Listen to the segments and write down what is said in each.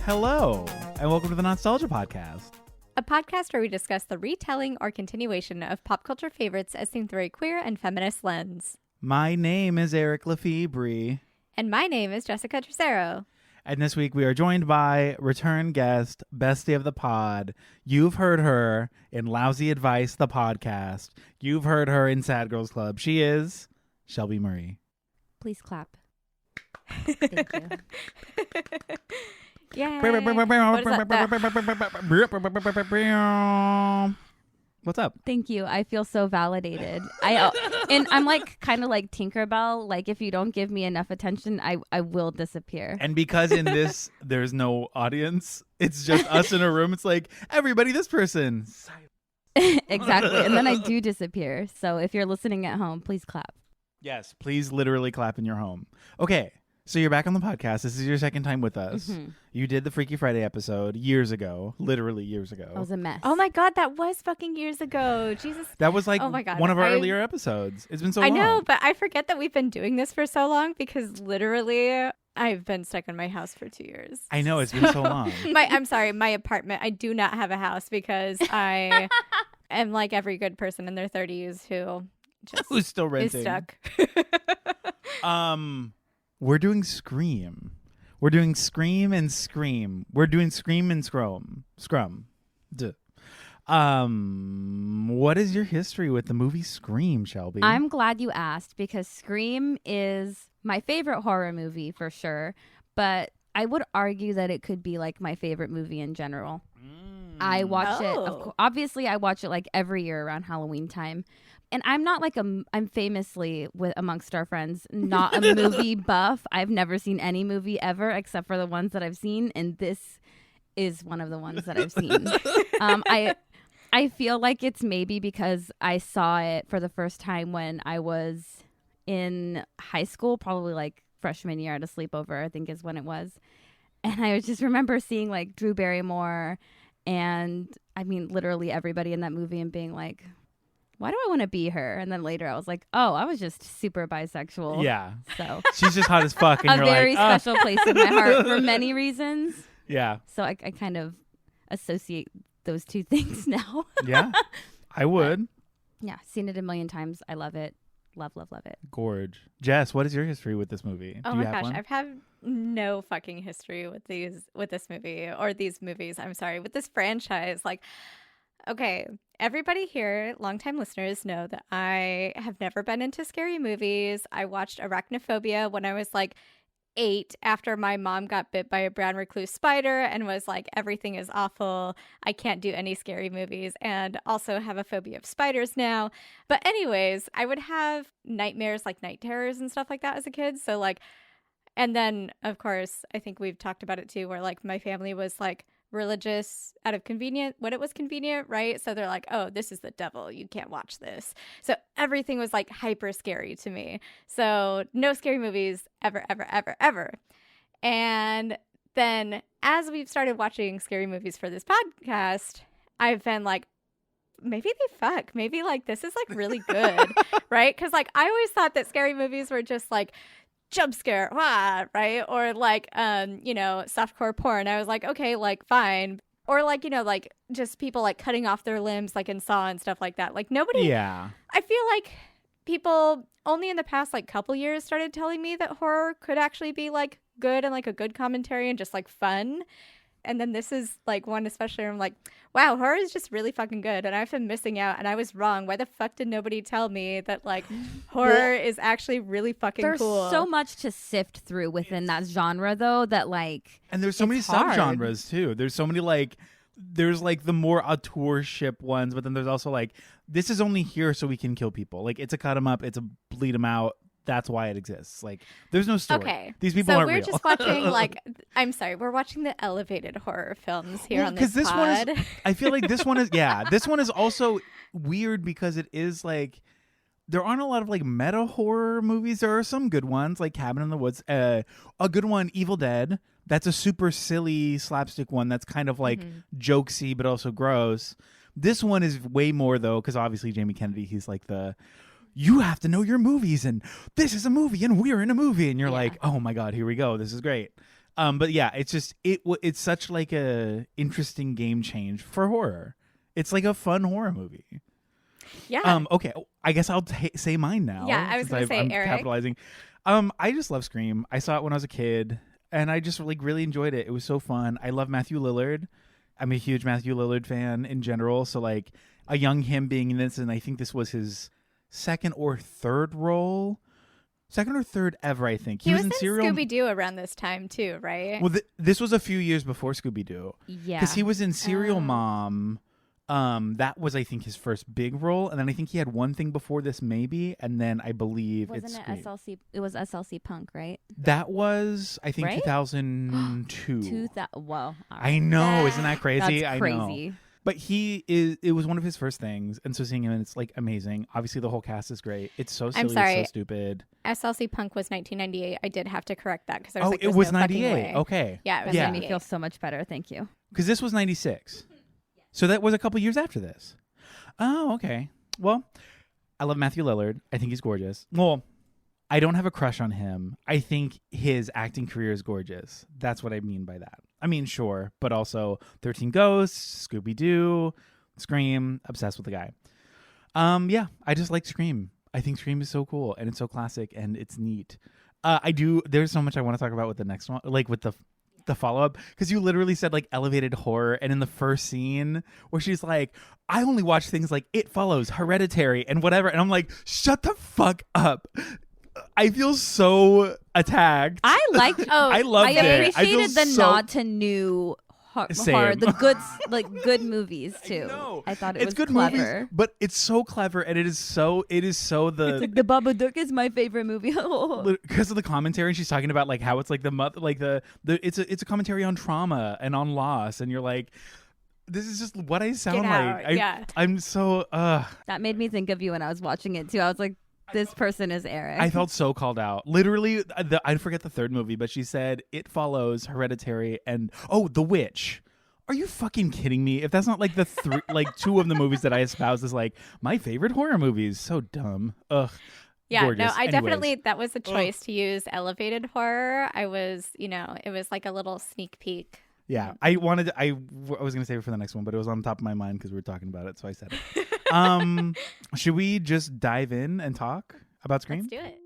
Hello, and welcome to the NOTstalgia podcast. A podcast where we discuss the retelling or continuation of pop culture favorites as seen through a queer and feminist lens. My name is Eric Lefebvre. And my name is Jessica Tricero. And this week we are joined by return guest, bestie of the pod. You've heard her in Lousy Advice, the podcast. You've heard her in Sad Girls Club. She is Shelby Murray. Please clap. Thank you. Yay. What is that? What's up? Thank you. I feel so validated. I'm like kind of like Tinkerbell. Like if you don't give me enough attention, I will disappear. And because in this there's no audience, it's just us in a room. It's like everybody, this person. Exactly. And then I do disappear. So if you're listening at home, please clap. Yes, please literally clap in your home. Okay. So you're back on the podcast. This is your second time with us. Mm-hmm. You did the Freaky Friday episode years ago, literally years ago. That was a mess. Oh my God, that was fucking years ago. Jesus. That was like oh my God. One of our earlier episodes. It's been so long. I know, but I forget that we've been doing this for so long because literally I've been stuck in my house for 2 years. I know, it's been so long. I'm sorry, my apartment. I do not have a house because I am like every good person in their 30s who's still renting. Is stuck. We're doing Scream. We're doing Scream and Scream. We're doing Scream and Scrum. Duh. What is your history with the movie Scream, Shelby? I'm glad you asked because Scream is my favorite horror movie for sure, but I would argue that it could be like my favorite movie in general. I watch it. Obviously, I watch it like every year around Halloween time. And I'm not like I'm famously amongst our friends, not a movie buff. I've never seen any movie ever except for the ones that I've seen. And this is one of the ones that I've seen. I feel like it's maybe because I saw it for the first time when I was in high school, probably like freshman year at a sleepover, I think is when it was. And I just remember seeing like Drew Barrymore and I mean, literally everybody in that movie and being like, why do I want to be her? And then later I was like, oh, I was just super bisexual. Yeah. So she's just hot as fuck. And a very special place in my heart for many reasons. Yeah. So I kind of associate those two things now. Yeah, I would. But, yeah. Seen it a million times. I love it. Love it. Gorge. Jess, what is your history with this movie? Oh my gosh. I've had no fucking history with this movie or these movies. I'm sorry. With this franchise. Like, okay, everybody here, longtime listeners, know that I have never been into scary movies. I watched Arachnophobia when I was like 8 after my mom got bit by a brown recluse spider and was like, everything is awful. I can't do any scary movies and also have a phobia of spiders now. But anyways, I would have nightmares like night terrors and stuff like that as a kid. So like, and then of course, I think we've talked about it too, where like my family was like, religious out of convenient when it was convenient, right? So they're like, oh, this is the devil, you can't watch this. So everything was like hyper scary to me. So no scary movies ever. And then as we've started watching scary movies for this podcast, I've been like, maybe they fuck, maybe like this is like really good. Right? Because like I always thought that scary movies were just like jump scare, right? Or like, softcore porn. I was like, okay, like fine. Or like, like just people like cutting off their limbs like in Saw and stuff like that. Like nobody, yeah. I feel like people only in the past like couple years started telling me that horror could actually be like good and like a good commentary and just like fun. And then this is like one especially where I'm like, wow, horror is just really fucking good. And I've been missing out and I was wrong. Why the fuck did nobody tell me that like horror is actually really fucking cool? There's so much to sift through within that genre though that like. And there's so many subgenres too. There's so many like, there's like the more auteurship ones, but then there's also like, this is only here so we can kill people. Like it's a cut them up, it's a bleed them out. That's why it exists. Like, there's no story. Okay. These people aren't real. So we're just watching, like, I'm sorry, we're watching the elevated horror films here on this pod. One is, I feel like this one is, this one is also weird because it is like, there aren't a lot of like meta horror movies. There are some good ones like Cabin in the Woods. A good one, Evil Dead. That's a super silly slapstick one that's kind of like jokesy but also gross. This one is way more though, because obviously Jamie Kennedy, he's like you have to know your movies and this is a movie and we're in a movie and you're like, oh my God, here we go. This is great. But yeah, it's just it's such like a interesting game change for horror. It's like a fun horror movie. Yeah. Okay, I guess I'll say mine now. Yeah, I was going to say, I'm Eric. capitalizing. I just love Scream. I saw it when I was a kid, and I just like really enjoyed it. It was so fun. I love Matthew Lillard. I'm a huge Matthew Lillard fan in general. So like a young him being in this, and I think this was his second or third ever. I think He was in Serial Scooby-Doo around this time too, right? Well, this was a few years before Scooby-Doo. Yeah. Because he was in Serial Mom. That was, I think, his first big role. And then I think he had one thing before this, maybe. And then I believe Wasn't it's it Scream. SLC? It was SLC Punk, right? That was, I think, Right? 2002. Whoa. All I right. know. Isn't that crazy? That's I crazy. know. But it was one of his first things. And so seeing him, it's like amazing. Obviously, the whole cast is great. It's so silly. sorry. It's so stupid. SLC Punk was 1998. I did have to correct that because I was like, It "There's was no fucking 98. way." Okay. Yeah, it was That made 98. me feel so much better. Thank you. Because this was 96. So that was a couple years after this. Oh, okay. Well, I love Matthew Lillard. I think he's gorgeous. Well, I don't have a crush on him. I think his acting career is gorgeous. That's what I mean by that. I mean, sure, but also 13 Ghosts, Scooby-Doo, Scream, obsessed with the guy. Yeah, I just like Scream. I think Scream is so cool, and it's so classic, and it's neat. There's so much I want to talk about with the next one, like with the follow-up, because you literally said like elevated horror, and in the first scene where she's like, I only watch things like It Follows, Hereditary, and whatever, and I'm like, shut the fuck up. I feel so attacked. I liked. I loved I it. I feel appreciated the so- nod to new Same. horror, the good movies too. know. I thought it It's was good clever. movies, but it's so clever, and it is so the It's like the Babadook is my favorite movie. because of the commentary, and she's talking about like how it's like the mother, like the it's a commentary on trauma and on loss, and you're like, this is just what I sound Get like. out. Yeah. I'm so That made me think of you when I was watching it too. I was like, this person is Eric. I felt so called out. Literally, I forget the third movie, but she said It Follows, Hereditary, and The Witch. Are you fucking kidding me? If that's not like the like two of the movies that I espouse as like my favorite horror movies, so dumb. Ugh. Yeah, Gorgeous. no, I Anyways. definitely, that was a choice to use elevated horror. I was, it was like a little sneak peek. Yeah, I was gonna save it for the next one, but it was on top of my mind because we were talking about it, so I said it. Should we just dive in and talk about Scream? Let's do it.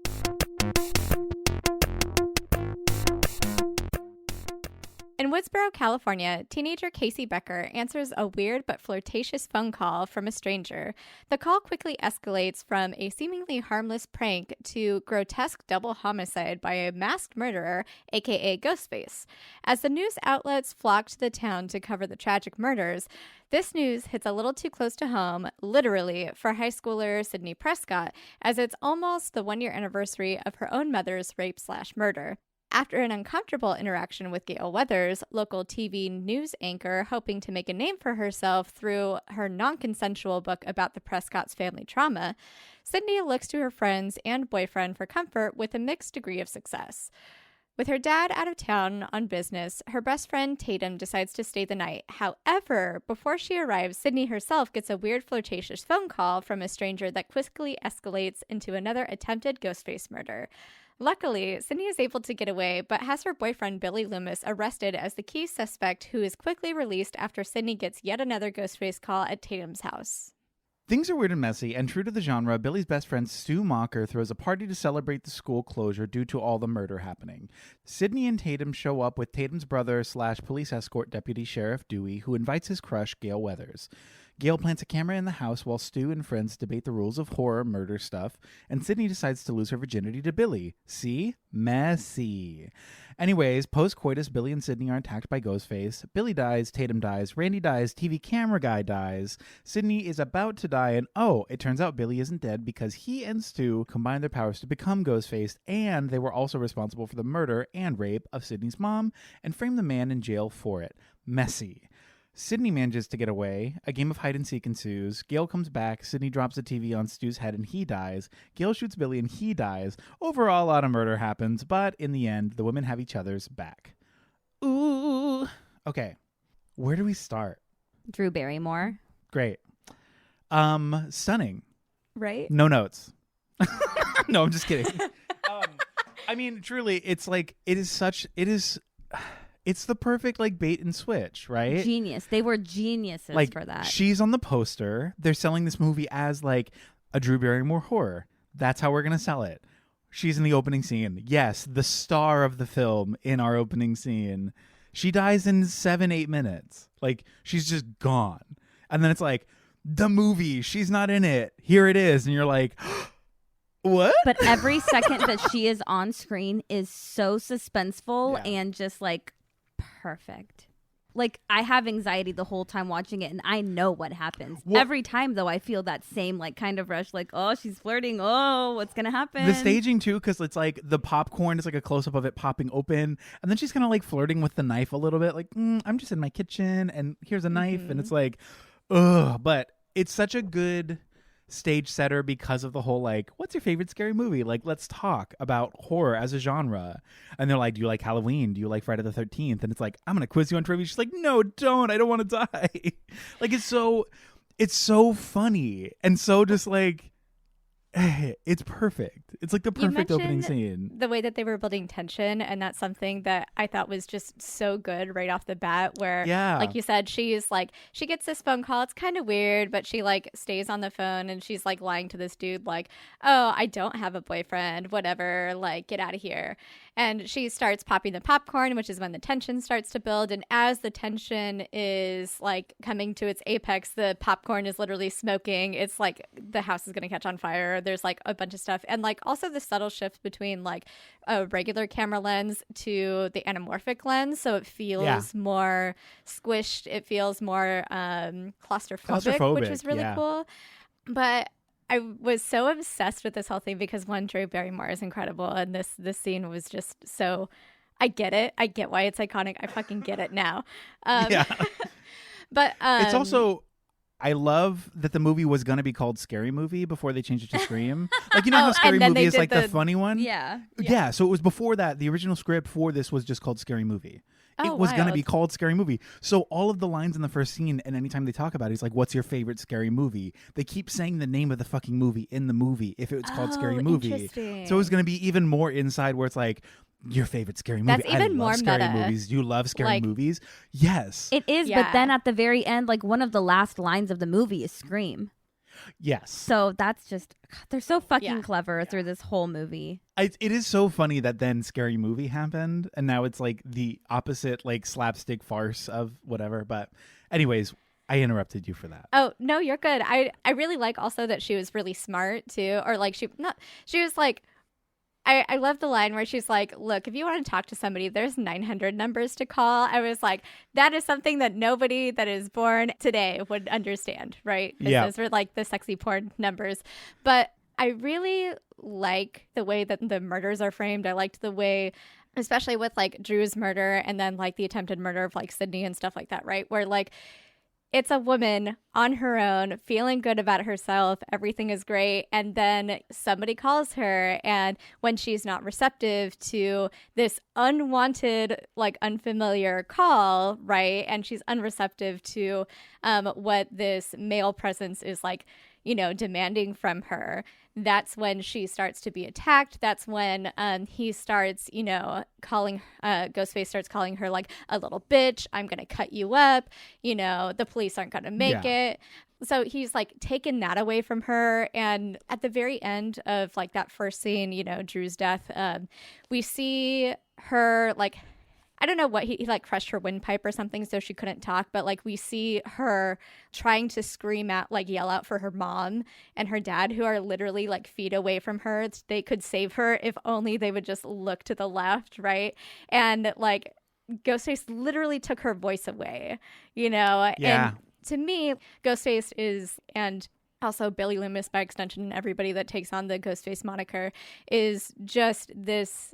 In Woodsboro, California, teenager Casey Becker answers a weird but flirtatious phone call from a stranger. The call quickly escalates from a seemingly harmless prank to grotesque double homicide by a masked murderer, aka Ghostface. As the news outlets flock to the town to cover the tragic murders, this news hits a little too close to home, literally, for high schooler Sydney Prescott, as it's almost the 1-year anniversary of her own mother's rape/murder. After an uncomfortable interaction with Gail Weathers, local TV news anchor hoping to make a name for herself through her non-consensual book about the Prescott's family trauma, Sydney looks to her friends and boyfriend for comfort with a mixed degree of success. With her dad out of town on business, her best friend Tatum decides to stay the night. However, before she arrives, Sydney herself gets a weird flirtatious phone call from a stranger that quickly escalates into another attempted Ghostface murder. Luckily, Sydney is able to get away, but has her boyfriend Billy Loomis arrested as the key suspect, who is quickly released after Sydney gets yet another Ghostface call at Tatum's house. Things are weird and messy, and true to the genre, Billy's best friend Stu Mocker throws a party to celebrate the school closure due to all the murder happening. Sydney and Tatum show up with Tatum's brother/police escort Deputy Sheriff Dewey, who invites his crush, Gail Weathers. Gail plants a camera in the house while Stu and friends debate the rules of horror murder stuff, and Sydney decides to lose her virginity to Billy. See? Messy. Anyways, post-coitus, Billy and Sydney are attacked by Ghostface. Billy dies, Tatum dies, Randy dies, TV camera guy dies. Sydney is about to die, and it turns out Billy isn't dead because he and Stu combined their powers to become Ghostface, and they were also responsible for the murder and rape of Sydney's mom and framed the man in jail for it. Messy. Sydney manages to get away. A game of hide-and-seek ensues. Gail comes back. Sydney drops the TV on Stu's head and he dies. Gail shoots Billy and he dies. Overall, a lot of murder happens, but in the end, the women have each other's back. Ooh. Okay. Where do we start? Drew Barrymore. Great. Stunning. Right? No notes. No, I'm just kidding. I mean, truly, it's like, it is it's the perfect like bait and switch, right? Genius. They were geniuses Like for that. she's on the poster. They're selling this movie as like a Drew Barrymore horror. That's how we're gonna sell it. She's in the opening scene. Yes, the star of the film in our opening scene. She dies in 7-8 minutes. Like she's just gone. And then it's like the movie. She's not in it. Here it is, and you're like. What? But every second that she is on screen is so suspenseful and just like perfect. Like I have anxiety the whole time watching it and I know what happens. Well, every time though I feel that same like kind of rush like, oh, she's flirting. Oh, what's going to happen? The staging too, because it's like the popcorn is like a close up of it popping open. And then she's kind of like flirting with the knife a little bit. Like, I'm just in my kitchen and here's a knife. And it's like, ugh. But it's such a good stage setter because of the whole like, what's your favorite scary movie? Like, let's talk about horror as a genre. And they're like, do you like Halloween? Do you like Friday the 13th? And it's like, I'm gonna quiz you on trivia. She's like, no, don't. I don't want to die. Like it's so funny and so just like it's perfect. It's like the perfect opening scene. The way that they were building tension, and that's something that I thought was just so good right off the bat, where like you said, she's like, she gets this phone call, it's kind of weird, but she like stays on the phone and she's like lying to this dude like, oh, I don't have a boyfriend, whatever, like get out of here. And she starts popping the popcorn, which is when the tension starts to build. And as the tension is like coming to its apex, the popcorn is literally smoking. It's like the house is going to catch on fire. There's like a bunch of stuff. And like also the subtle shift between like a regular camera lens to the anamorphic lens. So it feels more squished. It feels more claustrophobic, which was really cool. But I was so obsessed with this whole thing because one, Drew Barrymore is incredible, and this scene was just so. I get it. I get why it's iconic. I fucking get it now. But it's also. I love that the movie was going to be called Scary Movie before they changed it to Scream. Like, you know how Scary Movie is like the funny one? Yeah. So it was before that. The original script for this was just called Scary Movie. It was going to be called Scary Movie. So all of the lines in the first scene, and anytime they talk about it, it's like, what's your favorite scary movie? They keep saying the name of the fucking movie in the movie if it was called Scary Movie. So it was going to be even more inside where it's like, your favorite scary movie. That's even more scary meta. movies. Do you love scary movies? Yes. It is, but then at the very end, like one of the last lines of the movie is Scream. Yes. So that's just, they're so fucking clever through this whole movie. It is so funny that then Scary Movie happened and now it's like the opposite like slapstick farce of whatever. But anyways, I interrupted you for that. Oh, no, you're good. I really like also that she was really smart too. Or like she was like, I love the line where she's like, look, if you want to talk to somebody, there's 900 numbers to call. I was like, that is something that nobody that is born today would understand, right? Yeah. Those were like the sexy porn numbers. But I really like the way that the murders are framed. I liked the way, especially with like Drew's murder and then like the attempted murder of like Sydney and stuff like that, right? Where like, it's a woman on her own, feeling good about herself. Everything is great. And then somebody calls her. And when she's not receptive to this unwanted, like unfamiliar call, right? And she's unreceptive to what this male presence is like, you know, demanding from her. That's when she starts to be attacked. That's when he starts, you know, calling, Ghostface starts calling her like a little bitch. I'm going to cut you up. You know, the police aren't going to make it. So he's like taken that away from her. And at the very end of like that first scene, you know, Drew's death, we see her like, I don't know what he like crushed her windpipe or something so she couldn't talk, but like we see her trying to scream out, like yell out for her mom and her dad who are literally like feet away from her. They could save her if only they would just look to the left, right? And like Ghostface literally took her voice away, you know? Yeah. And to me, Ghostface is, and also Billy Loomis by extension and everybody that takes on the Ghostface moniker is just this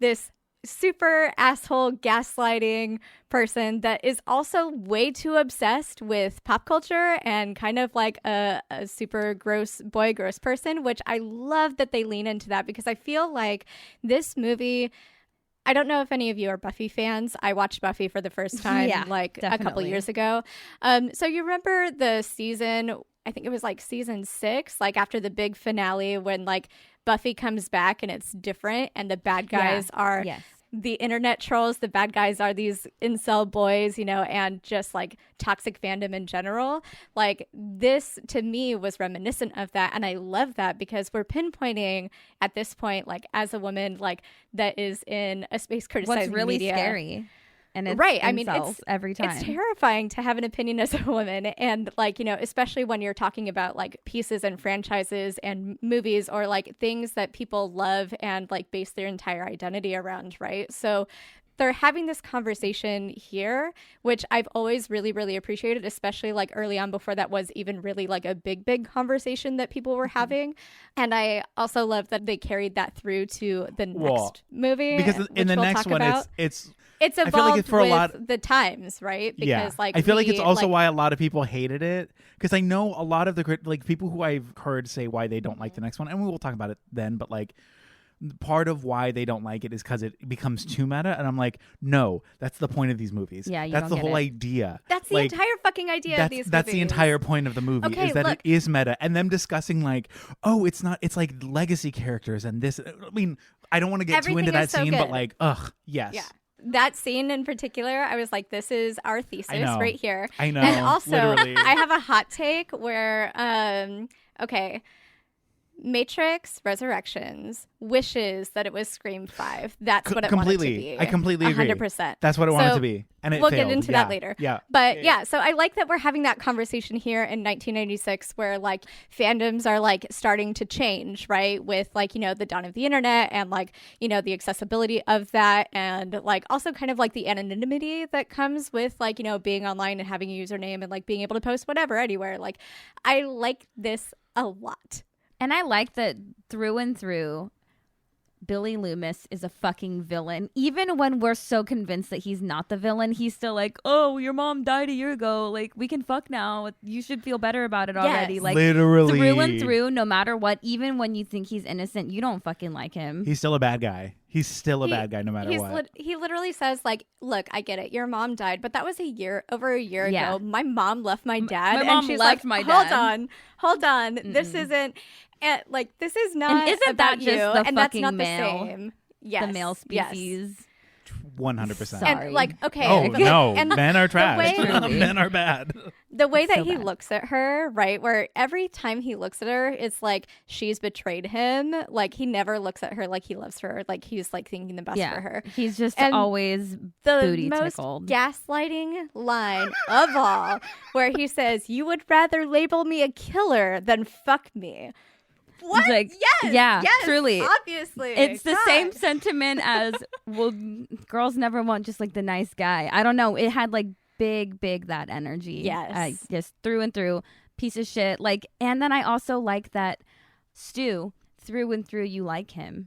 this super asshole gaslighting person that is also way too obsessed with pop culture and kind of like a super gross person, which I love that they lean into that because I feel like this movie, I don't know if any of you are Buffy fans. I watched Buffy for the first time a couple years ago. So you remember the season, I think it was like season 6, like after the big finale when like Buffy comes back and it's different and the bad guys are the internet trolls, the bad guys are these incel boys, and just like toxic fandom in general. Like this to me was reminiscent of that. And I love that because we're pinpointing at this point, like as a woman, like that is in a space criticizing what's really media. Scary. And it's right. I mean, it's every time. It's terrifying to have an opinion as a woman. And like, especially when you're talking about like pieces and franchises and movies or like things that people love and like base their entire identity around. Right. So they're having this conversation here, which I've always really, really appreciated, especially like early on before that was even really like a big conversation that people were having. And I also love that they carried that through to the next movie. Because in the next one, it's evolved like it's for with a lot the times, right? Because like I feel like it's also why a lot of people hated it. Because I know a lot of the like people who I've heard say why they don't like the next one, and we will talk about it then. But like part of why they don't like it is because it becomes too meta, and I'm like, no, that's the point of these movies. Yeah, that's the whole idea. That's the entire fucking idea of these movies. That's the entire point of the movie is that it is meta, and them discussing like, oh, it's not. It's like legacy characters and this. I mean, I don't want to get too into that scene, but like, yes. Yeah. That scene in particular, I was like, this is our thesis right here. I know. And also, literally. I have a hot take where, Matrix Resurrections wishes that it was Scream 5. That's what it wanted to be. I completely agree. 100%. That's what it wanted to be. And it we'll failed. get into that later. Yeah. But so I like that we're having that conversation here in 1996 where like fandoms are like starting to change, right? With like, the dawn of the internet and like, the accessibility of that and like also kind of like the anonymity that comes with like, being online and having a username and like being able to post whatever anywhere. Like I like this a lot. And I like that through and through, Billy Loomis is a fucking villain. Even when we're so convinced that he's not the villain, he's still like, oh, your mom died a year ago. Like, we can fuck now. You should feel better about it already. Yes. Like, literally. through and through, no matter what, even when you think he's innocent, you don't fucking like him. He's still a bad guy. He's still a bad guy no matter what. He literally says, like, look, I get it. Your mom died, but that was over a year ago. My mom left my dad. My mom and she's left like, my dad. Hold on. This isn't, this is not and isn't about that just you. the And that's fucking not male, the same. Yes. The male species. Yes. 100%. Sorry. And like, okay. Oh, no. And men are trash. way- Men are bad. The way that So he bad. looks at her, right, where every time he looks at her, it's like she's betrayed him. Like he never looks at her like he loves her. Like he's like thinking the best for her. He's just And always The booty most tickled. gaslighting line of all, where he says, "You would rather label me a killer than fuck me." What? He's like, yes, yeah, yes, truly. Obviously. It's the God. same sentiment as, well, girls never want just like the nice guy. I don't know. It had like big that energy. Yes. Just through and through. Piece of shit. Like, and then I also like that Stu, through and through, you like him.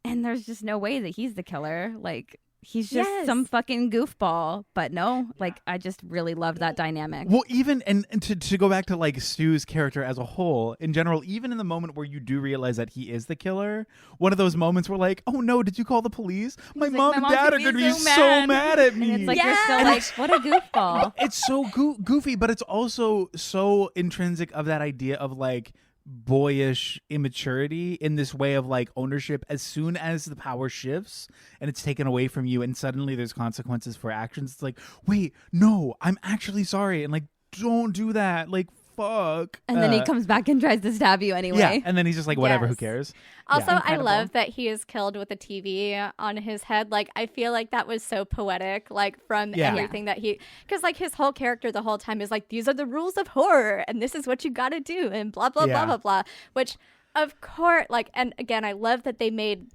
And there's just no way that he's the killer. Like, he's just some fucking goofball. But no, like, I just really loved that dynamic. Well, even and to go back to like Stu's character as a whole, in general, even in the moment where you do realize that he is the killer, one of those moments where like, oh no, did you call the police? My mom and dad are going to be so mad at me. And it's like, you're still like, what a goofball. It's so goofy, but it's also so intrinsic of that idea of like boyish immaturity in this way of like ownership. As soon as the power shifts and it's taken away from you and suddenly there's consequences for actions, it's like, wait, no, I'm actually sorry, and like, don't do that, like, fuck. And then he comes back and tries to stab you anyway. Yeah, and then he's just like, whatever, who Yes. cares? Also, Yeah. I love that he is killed with a TV on his head. Like, I feel like that was so poetic, like, from everything that he... Because, like, his whole character the whole time is like, these are the rules of horror, and this is what you gotta do, and blah, blah, blah, blah, blah. Which, of course, like, and again, I love that they made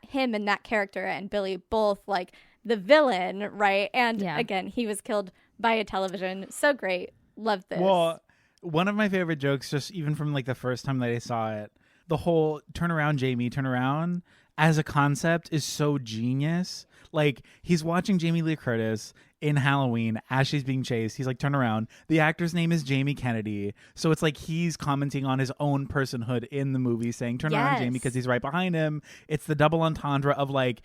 him and that character and Billy both, like, the villain, right? And, again, he was killed by a television. So great. Love this. Well, one of my favorite jokes, just even from like the first time that I saw it, the whole turn around, Jamie, turn around as a concept is so genius. Like, he's watching Jamie Lee Curtis in Halloween as she's being chased. He's like, turn around. The actor's name is Jamie Kennedy. So it's like he's commenting on his own personhood in the movie, saying, turn around, Jamie, because he's right behind him. It's the double entendre of like,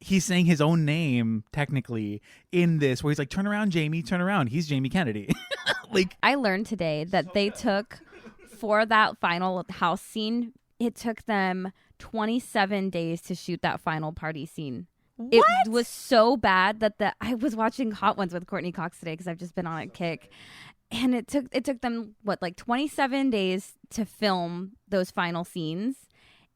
he's saying his own name technically in this, where he's like, turn around, Jamie, turn around. He's Jamie Kennedy. Like, I learned today that they took, for that final house scene, it took them 27 days to shoot that final party scene. It was so bad that I was watching Hot Ones with Courtney Cox today because I've just been on a kick. And it took them, 27 days to film those final scenes.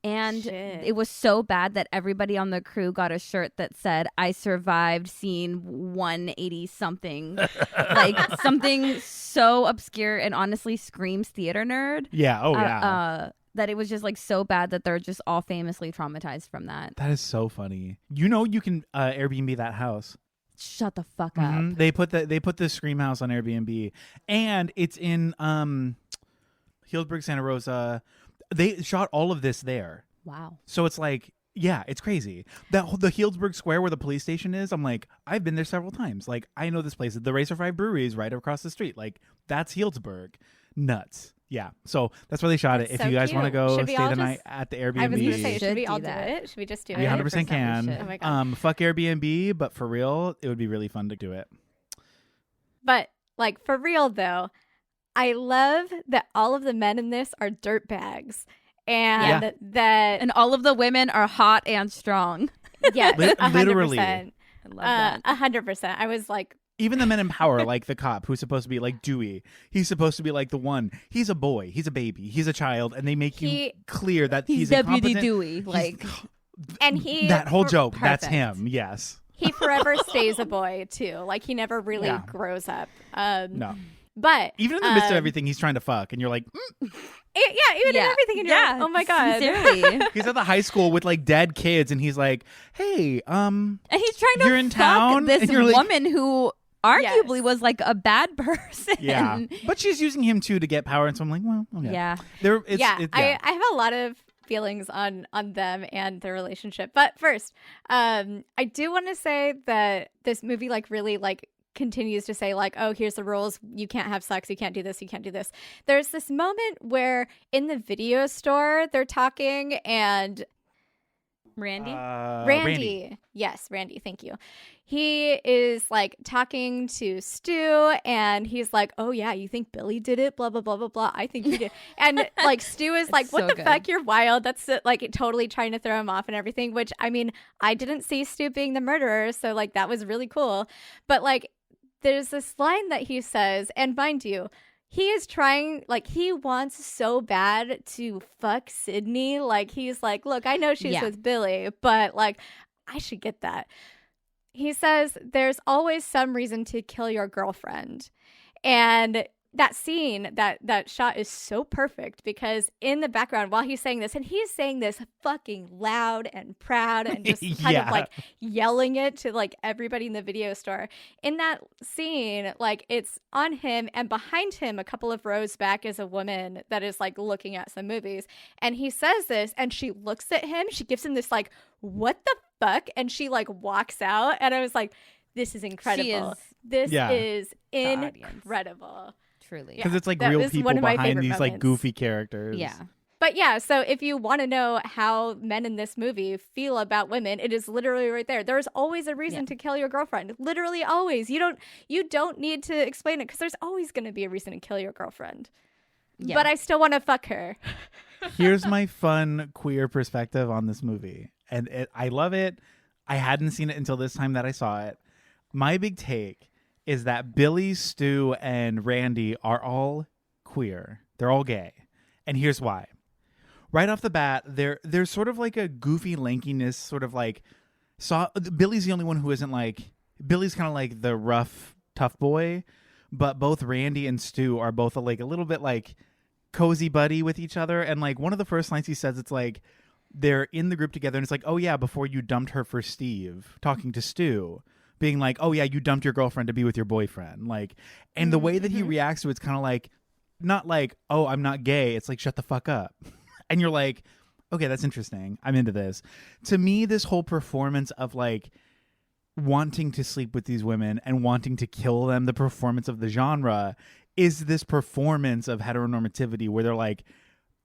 And Shit. it was so bad that everybody on the crew got a shirt that said, "I survived scene 180 something." Like something so obscure and honestly screams theater nerd. Yeah. Oh, yeah. That it was just like so bad that they're just all famously traumatized from that. That is so funny. You can Airbnb that house. Shut the fuck up. They put the Scream house on Airbnb, and it's in Healdsburg, Santa Rosa. They shot all of this there. Wow. So it's like, yeah, it's crazy. The Healdsburg Square where the police station is, I'm like, I've been there several times. Like, I know this place. The Racer 5 Brewery is right across the street. Like, that's Healdsburg. Nuts. Yeah. So that's where they shot it. If so you guys want to go Should we stay all the just- night at the Airbnb, I was going to say, should we do all do that. it? Should we just do it? we 100% can. should. Oh my God. Fuck Airbnb, but for real, it would be really fun to do it. But like for real though, I love that all of the men in this are dirtbags, and Yeah. that And all of the women are hot and strong. yes, Literally. 100%. I love that. 100%. I was like, Even the men in power, like the cop who's supposed to be like Dewey, he's supposed to be like the one. He's a boy, he's a baby, he's a child, and they make you clear that He's he's Deputy incompetent. Dewey. Like, and he That whole joke, that's perfect. him. Yes. he forever stays a boy too. Like he never really Yeah. grows up. No. But Even in the midst of everything, he's trying to fuck, and you're like, even in everything, and you're like, oh my God. Sincerely. he's at the high school with like dead kids, and he's like, hey, And he's trying to You're in fuck town, this and you're like- woman who arguably was like a bad person. yeah, but she's using him too to get power, and so I'm like, well, okay. Yeah. I have a lot of feelings on them and their relationship. But first, I do want to say that this movie like really like continues to say like, oh, here's the rules, you can't have sex, you can't do this, you can't do this. There's this moment where in the video store they're talking and Randy? Yes, Randy, thank you. He is like talking to Stu and he's like, oh yeah, you think Billy did it? Blah, blah, blah, blah, blah. I think he did. And like Stu is like, what so the good. fuck? You're wild. That's like totally trying to throw him off and everything, which I mean, I didn't see Stu being the murderer. So like that was really cool. But like there's this line that he says, and mind you, he is trying, like, he wants so bad to fuck Sydney. Like, he's like, look, I know she's Yeah. with Billy, but, like, I should get that. He says, there's always some reason to kill your girlfriend. And that scene, that shot is so perfect because in the background, while he's saying this, and he's saying this fucking loud and proud and just kind of, like, yelling it to, like, everybody in the video store. In that scene, like, it's on him, and behind him, a couple of rows back, is a woman that is, like, looking at some movies. And he says this, and she looks at him. She gives him this, like, what the fuck? And she, like, walks out. And I was like, this is incredible. This is incredible. Truly. Because it's like that real was people one of my behind favorite these like moments. goofy characters. Yeah. But yeah, so if you want to know how men in this movie feel about women, it is literally right there. There's always a reason to kill your girlfriend. Literally always. You don't need to explain it because there's always going to be a reason to kill your girlfriend. Yeah. But I still want to fuck her. Here's my fun queer perspective on this movie. And I love it. I hadn't seen it until this time that I saw it. My big take is that Billy, Stu, and Randy are all queer. They're all gay. And here's why. Right off the bat, there's sort of like a goofy lankiness, sort of like Billy's the only one who isn't like Billy's kind of like the rough, tough boy, but both Randy and Stu are both like a little bit like cozy buddy with each other. And like one of the first lines he says, it's like they're in the group together and it's like, oh yeah, before you dumped her for Steve, talking to Stu, being like, oh yeah, you dumped your girlfriend to be with your boyfriend. Like, and the way that he reacts to it's kind of like, not like, oh, I'm not gay. It's like, shut the fuck up. And you're like, okay, that's interesting. I'm into this. To me, this whole performance of like wanting to sleep with these women and wanting to kill them, the performance of the genre is this performance of heteronormativity where they're like,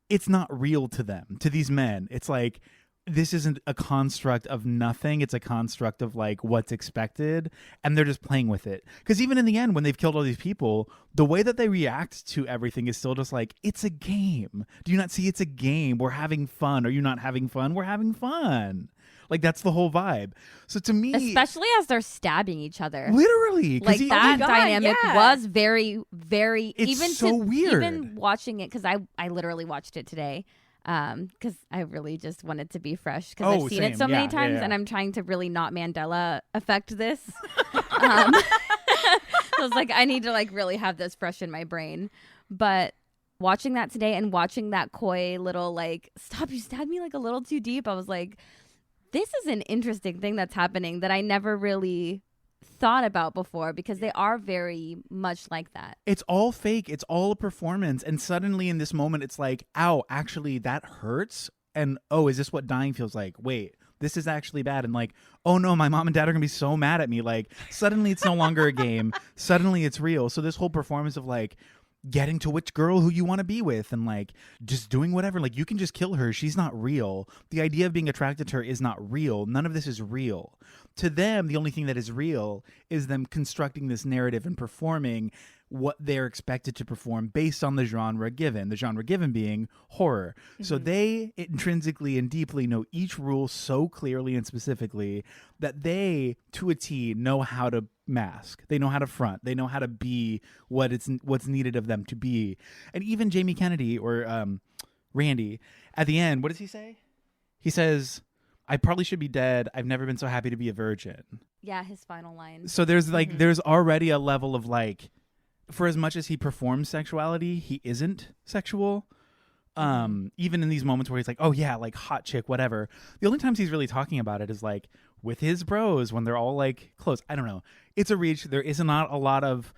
it's not real to them, to these men. It's like, this isn't a construct of nothing. It's a construct of like what's expected. And they're just playing with it. Because even in the end, when they've killed all these people, the way that they react to everything is still just like, it's a game. Do you not see it's a game? We're having fun. Are you not having fun? We're having fun. Like that's the whole vibe. So to me, especially as they're stabbing each other, literally, like that dynamic was very, very. It's even so weird. Even watching it, because I literally watched it today. Because I really just want it to be fresh, because I've seen it so many times, and I'm trying to really not Mandela affect this. So I was like, I need to like really have this fresh in my brain. But watching that today and watching that coy little like, stop, you stabbed me like a little too deep. I was like, this is an interesting thing that's happening that I never really thought about before, because they are very much like that. It's all fake. It's all a performance. And suddenly in this moment, it's like, ow, actually that hurts. And oh, is this what dying feels like? Wait, this is actually bad. And like, oh no, my mom and dad are gonna be so mad at me. Like suddenly it's no longer a game. Suddenly it's real. So this whole performance of like getting to which girl who you want to be with and like just doing whatever, like you can just kill her, she's not real. The idea of being attracted to her is not real. None of this is real. To them, the only thing that is real is them constructing this narrative and performing what they're expected to perform based on the genre given being horror. So they intrinsically and deeply know each rule so clearly and specifically that they, to a T, know how to mask. They know how to front. They know how to be what's needed of them to be. And even Jamie Kennedy or Randy, at the end, what does he say? He says, I probably should be dead. I've never been so happy to be a virgin. Yeah, his final line. So there's like there's already a level of like, for as much as he performs sexuality, he isn't sexual. Even in these moments where he's like, oh yeah, like hot chick, whatever. The only times he's really talking about it is like with his bros when they're all like close. I don't know. It's a reach. There is not a lot of,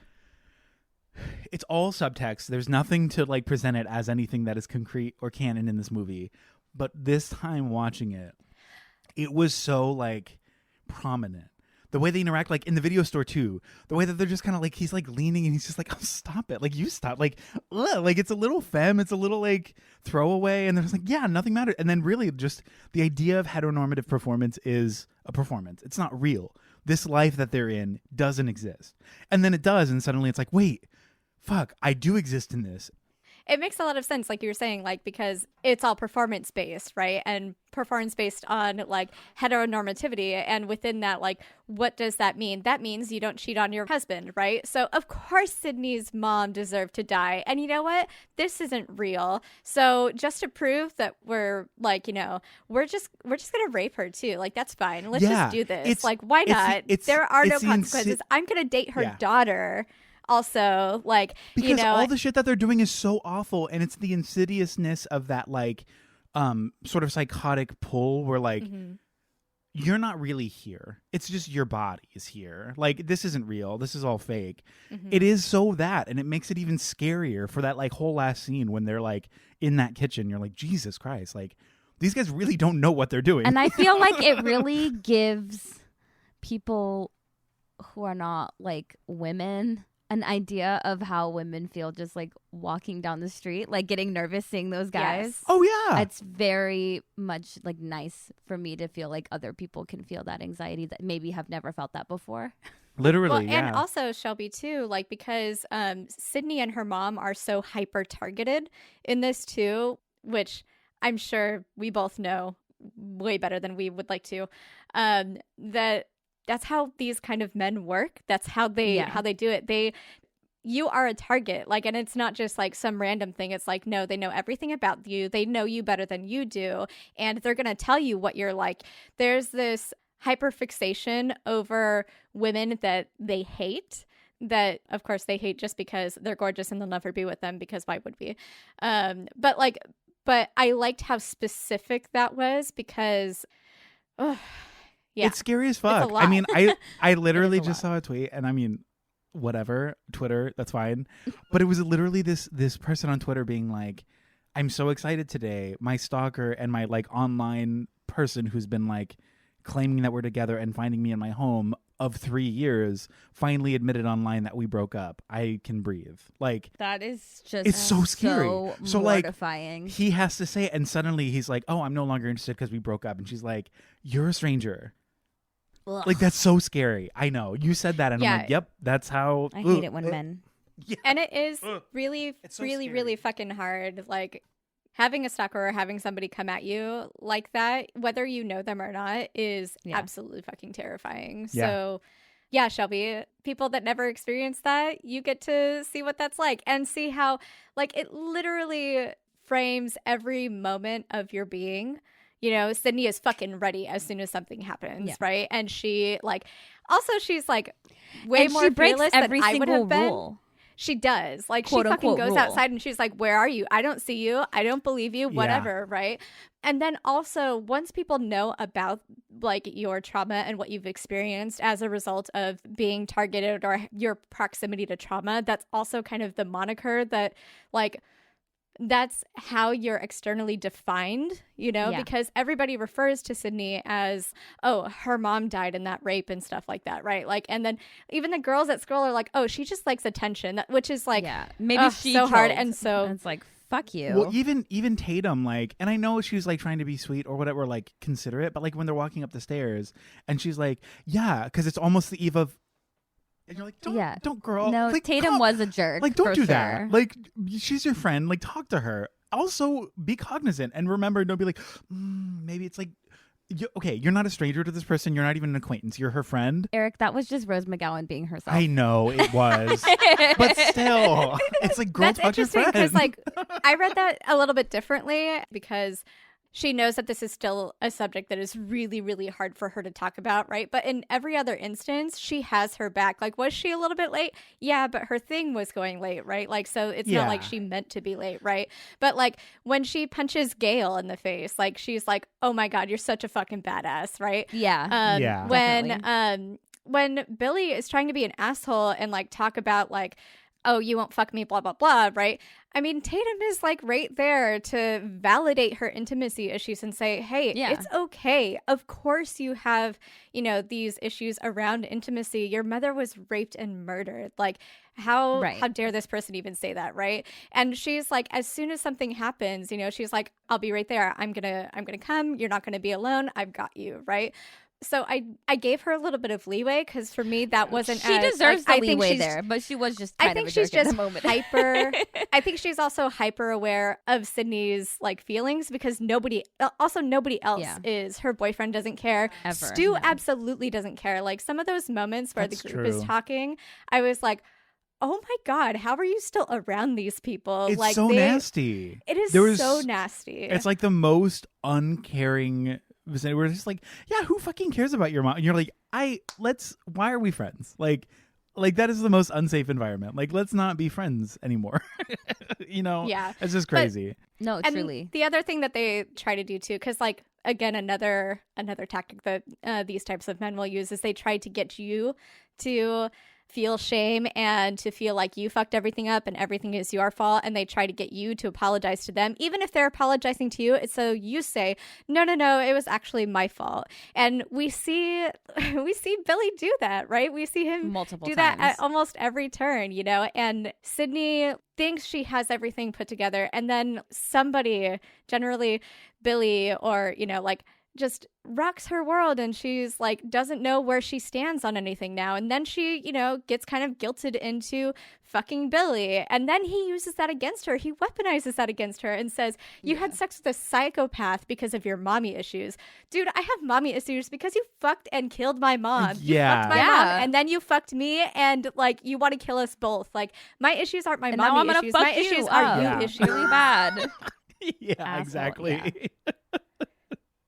it's all subtext. There's nothing to like present it as anything that is concrete or canon in this movie. But this time watching it, it was so like prominent. The way they interact, like in the video store too, the way that they're just kind of like, he's like leaning and he's just like, oh, stop it. Like you stop. Like, ugh. Like it's a little femme. It's a little like throwaway. And they're just like, yeah, nothing matters. And then really just the idea of heteronormative performance is a performance. It's not real. This life that they're in doesn't exist. And then it does. And suddenly it's like, wait, fuck, I do exist in this. It makes a lot of sense, like you were saying, like because it's all performance based, right? And performance based on like heteronormativity. And within that, like, what does that mean? That means you don't cheat on your husband, right? So of course Sydney's mom deserved to die. And you know what? This isn't real. So just to prove that we're like, you know, we're just gonna rape her too. Like that's fine. Let's just do this. It's like, why not? There are no consequences. I'm gonna date her daughter. Also, like, because you know, all the shit that they're doing is so awful, and it's the insidiousness of that like sort of psychotic pull where like you're not really here. It's just your body is here. Like this isn't real. This is all fake. It is so that, and it makes it even scarier for that like whole last scene when they're like in that kitchen. You're like, Jesus Christ, like these guys really don't know what they're doing. And I feel like it really gives people who are not like women an idea of how women feel just like walking down the street, like getting nervous seeing those guys. Yes. Oh yeah. It's very much like nice for me to feel like other people can feel that anxiety that maybe have never felt that before. Literally, well, and also Shelby too, like because Sydney and her mom are so hyper targeted in this too, which I'm sure we both know way better than we would like to, that's how these kind of men work. That's how they do it. You are a target, like, and it's not just like some random thing. It's like, no, they know everything about you. They know you better than you do. And they're going to tell you what you're like. There's this hyperfixation over women that they hate, that of course they hate just because they're gorgeous and they'll never be with them, because why would we? But I liked how specific that was, because yeah, it's scary as fuck. I mean, I literally just saw a tweet, and I mean, whatever, Twitter, that's fine. But it was literally this person on Twitter being like, I'm so excited today. My stalker and my like online person who's been like claiming that we're together and finding me in my home of 3 years finally admitted online that we broke up. I can breathe. Like that is just, it's so scary. So mortifying. Like he has to say it, and suddenly he's like, oh, I'm no longer interested because we broke up. And she's like, you're a stranger. Ugh. Like that's so scary. I know you said that, and I'm like, yep, that's how. I hate it when men. Yeah. And it is really, it's so really, scary. really fucking hard. Like having a stalker or having somebody come at you like that, whether you know them or not, is absolutely fucking terrifying. Yeah. So yeah, Shelby, people that never experienced that, you get to see what that's like and see how, like, it literally frames every moment of your being. You know, Sydney is fucking ready as soon as something happens, right? And she, like, also she's, like, way more fearless than I would have been. Rule. She does. Like, Quote, she fucking goes rule. outside and she's like, where are you? I don't see you. I don't believe you. Whatever, right? And then also, once people know about, like, your trauma and what you've experienced as a result of being targeted or your proximity to trauma, that's also kind of the moniker that, like, that's how you're externally defined, you know, because everybody refers to Sydney as, oh, her mom died in that rape and stuff like that, right? Like, and then even the girls at school are like, oh, she just likes attention, which is like, maybe she so hard. And so it's like, fuck you. Well, even Tatum, like, and I know she's like trying to be sweet or whatever, like considerate, but like when they're walking up the stairs and she's like, yeah, because it's almost the eve of. And you're like, don't, girl. No, like, Tatum was a jerk. Like, don't do that. Like, she's your friend. Like, talk to her. Also, be cognizant and remember, don't be like, maybe it's like, you're not a stranger to this person. You're not even an acquaintance. You're her friend. Eric, that was just Rose McGowan being herself. I know it was, but still, it's like, girl, that's talk to your friend. because, like, I read that a little bit differently because she knows that this is still a subject that is really, really hard for her to talk about, right? But in every other instance, she has her back. Like, was she a little bit late? Yeah, but her thing was going late, right? Like, so it's not like she meant to be late, right? But, like, when she punches Gail in the face, like, she's like, oh my God, you're such a fucking badass, right? Yeah. When Billy is trying to be an asshole and, like, talk about, like, oh, you won't fuck me, blah, blah, blah, right? I mean, Tatum is, like, right there to validate her intimacy issues and say, hey, it's okay. Of course you have, you know, these issues around intimacy. Your mother was raped and murdered. Like, how dare this person even say that, right? And she's like, as soon as something happens, you know, she's like, I'll be right there. I'm gonna come. You're not gonna be alone. I've got you, right? So I gave her a little bit of leeway because for me that wasn't she as, deserves like, the leeway there, but she was just kind of a jerk at the moment. hyper. I think she's also hyper aware of Sydney's, like, feelings because nobody else is. Her boyfriend doesn't care. Stu absolutely doesn't care. Like, some of those moments where the group is talking, I was like, oh my God, how are you still around these people? It's like, so nasty. It is so nasty. It's like the most uncaring. We're just like, yeah, who fucking cares about your mom? And you're like, why are we friends? Like that is the most unsafe environment. Like, let's not be friends anymore. You know? Yeah. It's just crazy. No, and truly. The other thing that they try to do too, because, like, again, another tactic that these types of men will use is they try to get you to feel shame and to feel like you fucked everything up and everything is your fault, and they try to get you to apologize to them. Even if they're apologizing to you, it's so you say, no, it was actually my fault. And we see Billy do that, right? We see him multiple do times. that at almost every turn, you know? And Sydney thinks she has everything put together, and then somebody, generally Billy or, you know, like, just rocks her world, and she's like, doesn't know where she stands on anything now. And then she, you know, gets kind of guilted into fucking Billy, and then he uses that against her. He weaponizes that against her and says, you had sex with a psychopath because of your mommy issues. Dude, I have mommy issues because you fucked and killed my mom. You fucked my mom, and then you fucked me, and, like, you want to kill us both. Like, my issues aren't my mommy issues. My issues are you issues. Really bad. Yeah, asshole, exactly. Yeah.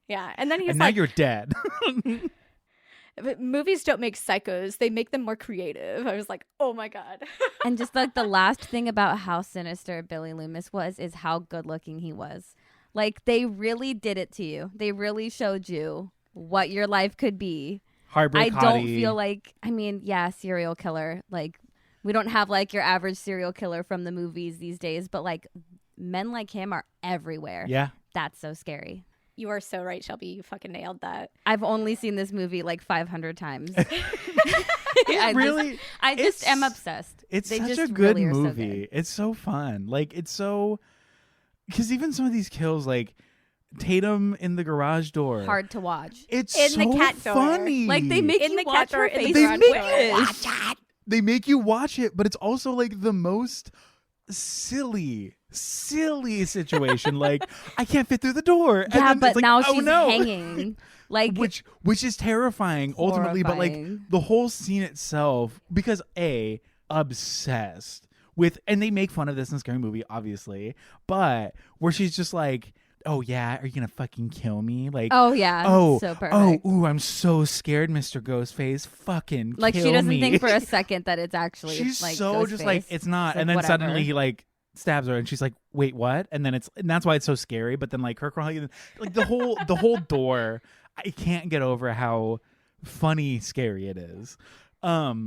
Yeah, and then he's and like, now you're dead. But movies don't make psychos, they make them more creative. I was like, oh my God. And just, like, the last thing about how sinister Billy Loomis is how good looking he was. Like, they really did it to you. They really showed you what your life could be. Heartbreak I don't feel like, I mean, yeah, serial killer. Like, we don't have, like, your average serial killer from the movies these days, but, like, men like him are everywhere. Yeah. That's so scary. You are so right, Shelby. You fucking nailed that. I've only seen this movie like 500 times. I just am obsessed. It's such a good movie. It's so fun. Like, it's so... Because even some of these kills, like Tatum in the garage door. Hard to watch. It's in so the cat door. funny. Like, they make you watch her face. They make you watch it, but it's also, like, the most silly silly situation. Like, I can't fit through the door. And Yeah, then but it's like, now oh, she's no. hanging. Like, which is terrifying ultimately, but like horrifying. the whole scene itself, because obsessed with, and they make fun of this in Scary Movie, obviously, but where she's just like, oh yeah, are you gonna fucking kill me? Like, oh yeah, oh, so perfect. oh, ooh, I'm so scared, Mr. Ghostface. Fucking Like kill she doesn't me. think for a second that it's actually She's like so just like, Ghostface. it's not. It's like, and then whatever. suddenly he like stabs her and she's like, wait, what? And then and that's why it's so scary. But then like her crying, like the whole door, I can't get over how funny scary it is.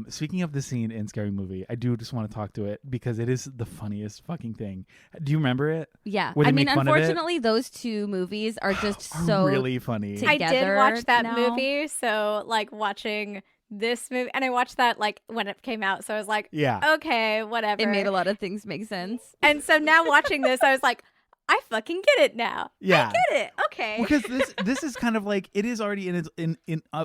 Speaking of the scene in Scary Movie, I do just want to talk to it because it is the funniest fucking thing. Do you remember it? Yeah. Where they I mean, make fun of it? unfortunately, those two movies are just Are so really funny. together I did watch that now. movie, so like watching this movie, and I watched that like when it came out, so I was like, Yeah. okay, whatever. It made a lot of things make sense. And so now watching this, I was like, I fucking get it now. Yeah. I get it. Okay. Because this is kind of like, it is already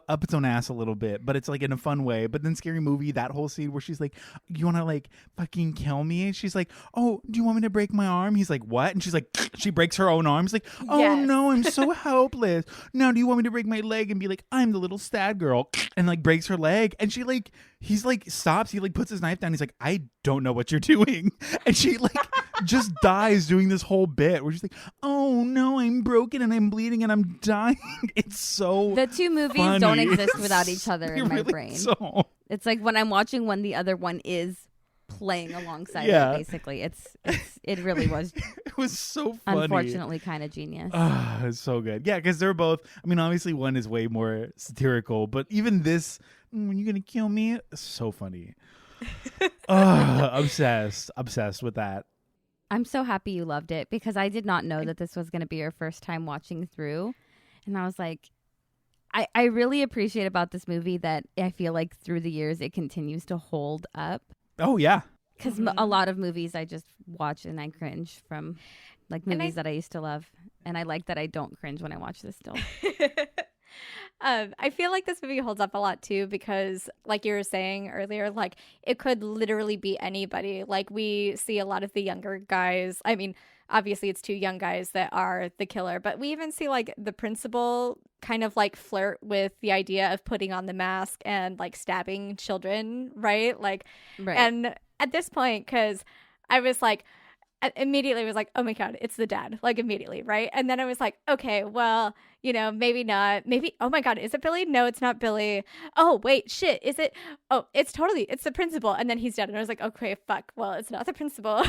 up its own ass a little bit, but it's like in a fun way. But then Scary Movie, that whole scene where she's like, you want to like fucking kill me? And she's like, oh, do you want me to break my arm? He's like, what? And she's like, she breaks her own arm. He's like, oh Yes. no, I'm so helpless. Now do you want me to break my leg and be like, I'm the little sad girl, and like breaks her leg? And she like, he's like stops, he like puts his knife down, he's like, I don't know what you're doing. And she like just dies doing this whole bit where she's like, oh no, I'm broken and I'm bleeding and I'm dying. It's so The two movies funny. don't exist without each other in my Really brain. so. It's like when I'm watching one, the other one is playing alongside Yeah. it, basically. It really was It was so funny. unfortunately kind of genius. It's so good. Yeah, because they're both, I mean, obviously one is way more satirical, but even this, when you're going to kill me, so funny. Obsessed with that. I'm so happy you loved it because I did not know that this was going to be your first time watching through. And I was like, I really appreciate about this movie that I feel like through the years it continues to hold up. Oh, yeah. Because a lot of movies I just watch and I cringe from, like movies that I used to love. And I like that I don't cringe when I watch this still. I feel like this movie holds up a lot too because, like you were saying earlier, like it could literally be anybody. Like we see a lot of the younger guys. I mean, obviously it's two young guys that are the killer, but we even see like the principal kind of like flirt with the idea of putting on the mask and like stabbing children, right? Like, Right. and at this point, because I was like, immediately was like, oh my God, it's the dad, like immediately, right? And then I was like, okay, well, you know, maybe not. Maybe, oh my God, is it Billy? No, it's not Billy. Oh, wait, shit, is it? Oh, it's the principal. And then he's dead. And I was like, okay, fuck, well, it's not the principal.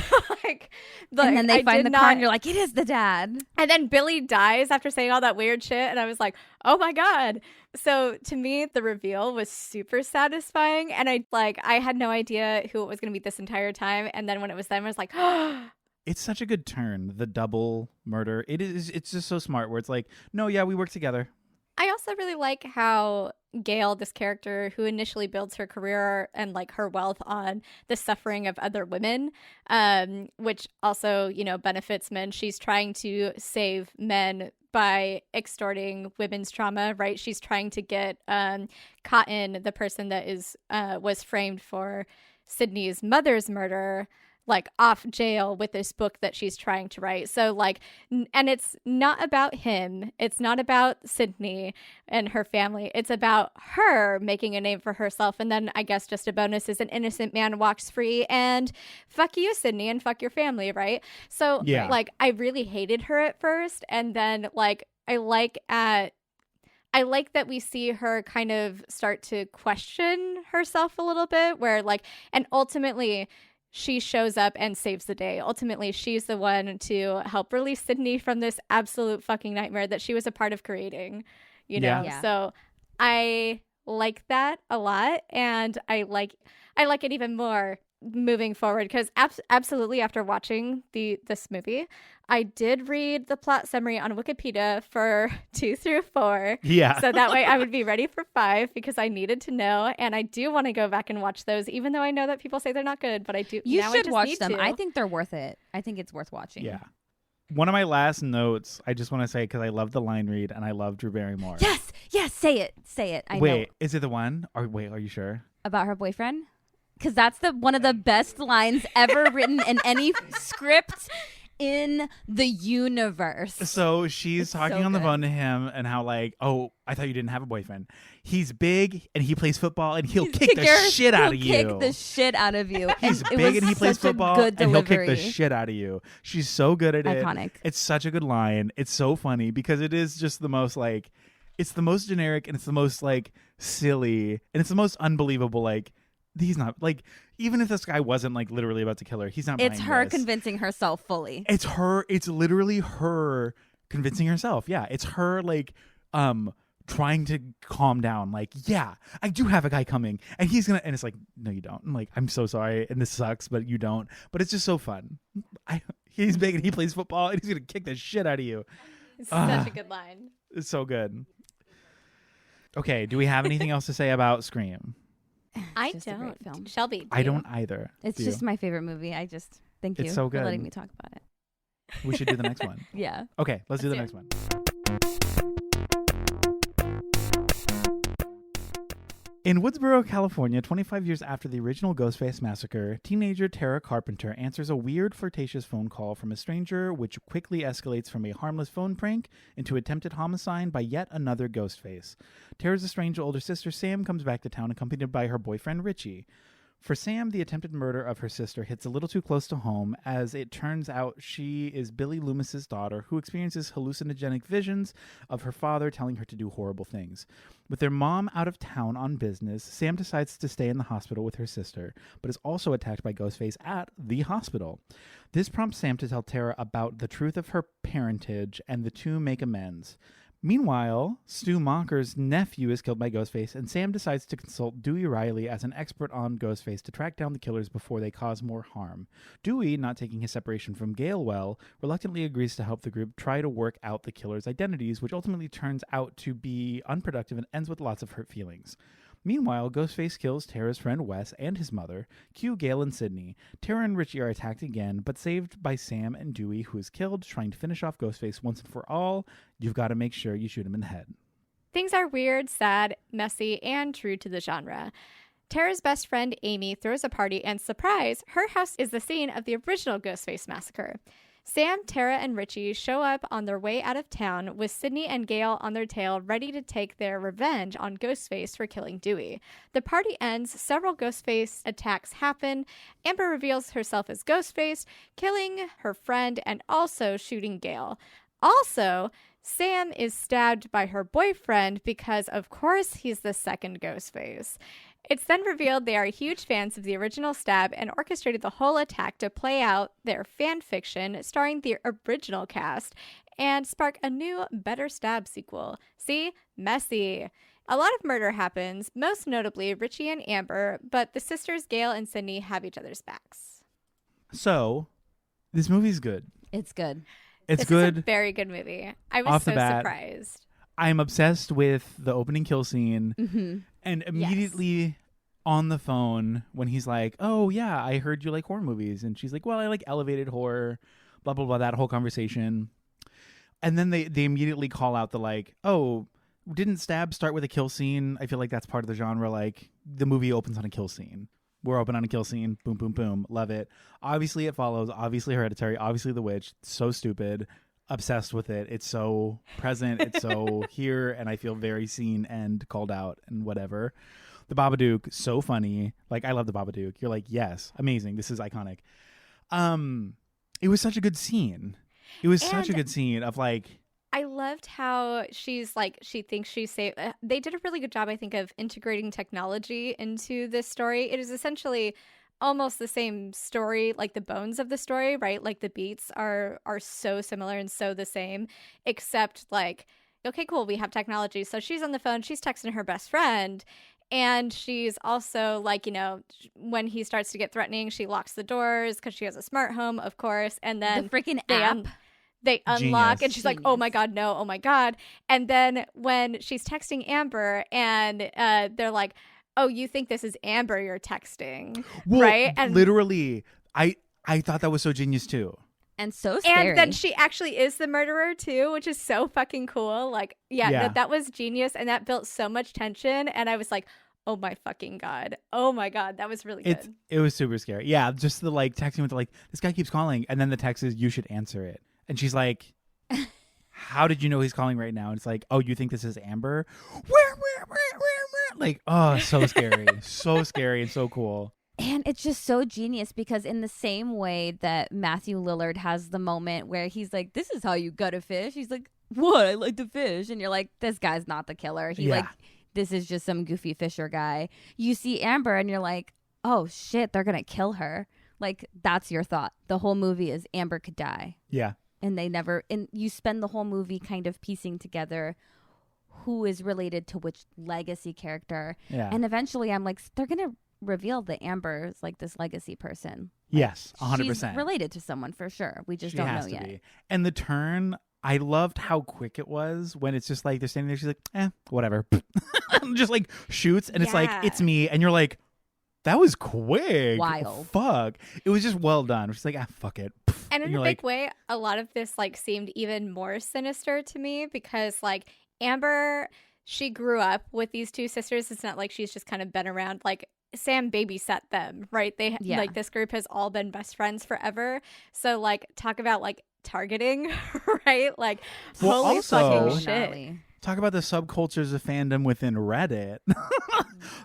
like, and then they I find did the car not- and you're like, it is the dad. And then Billy dies after saying all that weird shit. And I was like, oh my God. So to me, the reveal was super satisfying. And I had no idea who it was going to be this entire time. And then when it was them, I was like, oh, It's such a good turn, the double murder. It's just so smart where it's like, no, yeah, we work together. I also really like how Gail, this character who initially builds her career and like her wealth on the suffering of other women, which also, you know, benefits men. She's trying to save men by extorting women's trauma, right? She's trying to get Cotton, the person that was framed for Sydney's mother's murder, like off jail with this book that she's trying to write. So like, and it's not about him. It's not about Sydney and her family. It's about her making a name for herself. And then I guess just a bonus is an innocent man walks free and fuck you, Sydney, and fuck your family, right? So Yeah. like, I really hated her at first. And then like, I like that we see her kind of start to question herself a little bit where like, and ultimately she shows up and saves the day. Ultimately, she's the one to help release Sydney from this absolute fucking nightmare that she was a part of creating, you know? Yeah. So I like that a lot. And I like it even more moving forward because absolutely after watching this movie, I did read the plot summary on Wikipedia for 2 through 4. Yeah. So that way I would be ready for 5 because I needed to know. And I do want to go back and watch those, even though I know that people say they're not good, but I do. You now I should just watch need them. to. I think they're worth it. I think it's worth watching. Yeah. One of my last notes, I just want to say, because I love the line read and I love Drew Barrymore. Yes, say it. I know. Wait, is it the one? Or wait, are you sure? About her boyfriend? Because that's one of the best lines ever written in any script. in the universe. So she's talking so on the good. phone to him and how like, oh, I thought you didn't have a boyfriend. He's big and he plays football and he'll kick the shit out of you. He'll kick the shit out of you. He's And it big was and he plays such a football good and he'll kick delivery. the shit out of you. She's so good at it. Iconic. It's such a good line. It's so funny because it is just the most like, it's the most generic and it's the most like silly and it's the most unbelievable. Like, he's not like, even if this guy wasn't like literally about to kill her, he's not. It's her this. convincing herself fully. It's her. It's literally her convincing herself. Yeah, it's her like trying to calm down. Like, yeah, I do have a guy coming, and he's gonna. And it's like, no, you don't. I'm like, I'm so sorry, and this sucks, but you don't. But it's just so fun. He's big and he plays football, and he's gonna kick the shit out of you. It's such a good line. It's so good. Okay, do we have anything else to say about Scream? I just a great film. don't. Shelby, do I you? don't either. It's Do you? just my favorite movie. I just thank you It's so for good. letting me talk about it. We should do the next one. Yeah. Okay, let's do the Let's next one. In Woodsboro, California, 25 years after the original Ghostface massacre, teenager Tara Carpenter answers a weird, flirtatious phone call from a stranger, which quickly escalates from a harmless phone prank into attempted homicide by yet another Ghostface. Tara's estranged older sister Sam comes back to town accompanied by her boyfriend Richie. For Sam, the attempted murder of her sister hits a little too close to home, as it turns out she is Billy Loomis's daughter, who experiences hallucinogenic visions of her father telling her to do horrible things. With their mom out of town on business, Sam decides to stay in the hospital with her sister, but is also attacked by Ghostface at the hospital. This prompts Sam to tell Tara about the truth of her parentage, and the two make amends. Meanwhile, Stu Macher's nephew is killed by Ghostface, and Sam decides to consult Dewey Riley as an expert on Ghostface to track down the killers before they cause more harm. Dewey, not taking his separation from Gale well, reluctantly agrees to help the group try to work out the killers' identities, which ultimately turns out to be unproductive and ends with lots of hurt feelings. Meanwhile, Ghostface kills Tara's friend Wes and his mother, cue Gale and Sydney. Tara and Richie are attacked again, but saved by Sam and Dewey, who is killed trying to finish off Ghostface once and for all. You've got to make sure you shoot him in the head. Things are weird, sad, messy, and true to the genre. Tara's best friend Amy throws a party, and surprise, her house is the scene of the original Ghostface massacre. Sam, Tara, and Richie show up on their way out of town with Sydney and Gale on their tail, ready to take their revenge on Ghostface for killing Dewey. The party ends, several Ghostface attacks happen, Amber reveals herself as Ghostface, killing her friend and also shooting Gale. Also, Sam is stabbed by her boyfriend because, of course, he's the second Ghostface. It's then revealed they are huge fans of the original stab and orchestrated the whole attack to play out their fan fiction starring the original cast and spark a new, better stab sequel. See? Messy. A lot of murder happens, most notably Richie and Amber, but the sisters Gale and Sydney have each other's backs. So, this movie's good. It's good. It's This good. is a very good movie. I was Off the so bat. surprised. I'm obsessed with the opening kill scene. Mm-hmm. And immediately on the phone, when he's like, oh, yeah, I heard you like horror movies. And she's like, well, I like elevated horror, blah, blah, blah, that whole conversation. And then they immediately call out the like, oh, didn't Stab start with a kill scene? I feel like that's part of the genre. Like, the movie opens on a kill scene. We're open on a kill scene. Boom, boom, boom. Love it. Obviously, it follows. Obviously, Hereditary. Obviously, The Witch. So stupid. Obsessed with it. It's so present. It's so here, and I feel very seen and called out and whatever. The Babadook, so funny. Like, I love the Babadook. You're like, yes, amazing. This is iconic. It was such a good scene. It was such a good scene of like. I loved how she's like, she thinks she's safe. They did a really good job, I think, of integrating technology into this story. It is essentially almost the same story, like the bones of the story, right? Like the beats are so similar and so the same, except like, okay, cool, we have technology. So she's on the phone, she's texting her best friend, and she's also like, you know, when he starts to get threatening, she locks the doors because she has a smart home, of course, and then The freaking app. they unlock. Genius. And she's like, oh my God, no, oh my God. And then when she's texting Amber and they're like, oh, you think this is Amber you're texting, Well, right? And literally, I thought that was so genius too. And so scary. And then she actually is the murderer too, which is so fucking cool. Like, yeah. That was genius, and that built so much tension. And I was like, oh my fucking God. Oh my God. That was really good. It was super scary. Yeah, just the like texting with the like, this guy keeps calling, and then the text is, you should answer it. And she's like, how did you know he's calling right now? And it's like, oh, you think this is Amber? Like, oh, so scary. So scary and so cool. And it's just so genius because in the same way that Matthew Lillard has the moment where he's like, this is how you gut a fish. He's like, what? I like to fish. And you're like, this guy's not the killer. This is just some goofy fisher guy. You see Amber and you're like, oh shit, they're going to kill her. Like, that's your thought. The whole movie is Amber could die. Yeah. And you spend the whole movie kind of piecing together who is related to which legacy character. Yeah. And eventually I'm like, they're going to reveal that Amber is like this legacy person. Yes, 100%. She's related to someone for sure. We just don't know yet. And the turn, I loved how quick it was when it's just like they're standing there. She's like, whatever. Just like shoots. And it's like, it's me. And you're like, that was quick. Wild. Fuck. It was just well done. She's like, fuck it. And in a big way, a lot of this like seemed even more sinister to me because like Amber, she grew up with these two sisters. It's not like she's just kind of been around. Like Sam babysat them, right? Like this group has all been best friends forever. So like talk about like targeting, right? Like holy fucking shit. Talk about the subcultures of fandom within Reddit.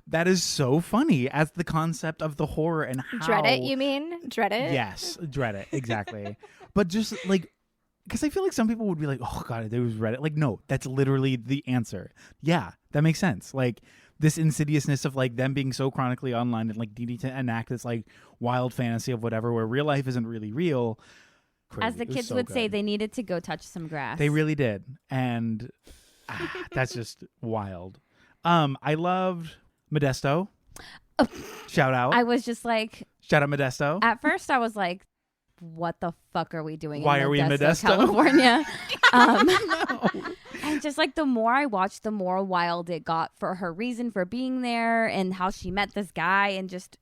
That is so funny as the concept of the horror and how... Dread it, you mean? Dread it? Yes, dread it, exactly. But just like, because I feel like some people would be like, oh God, there was Reddit. Like, no, that's literally the answer. Yeah, that makes sense. Like, this insidiousness of like them being so chronically online and like needing to enact this like wild fantasy of whatever where real life isn't really real. Crazy. As the kids would say, they needed to go touch some grass. They really did. And that's just wild. I loved Modesto. Shout out. I was just like, shout out Modesto. At first I was like, what the fuck are we doing? Why are we in Modesto, California? And just like the more I watched, the more wild it got for her reason for being there and how she met this guy and just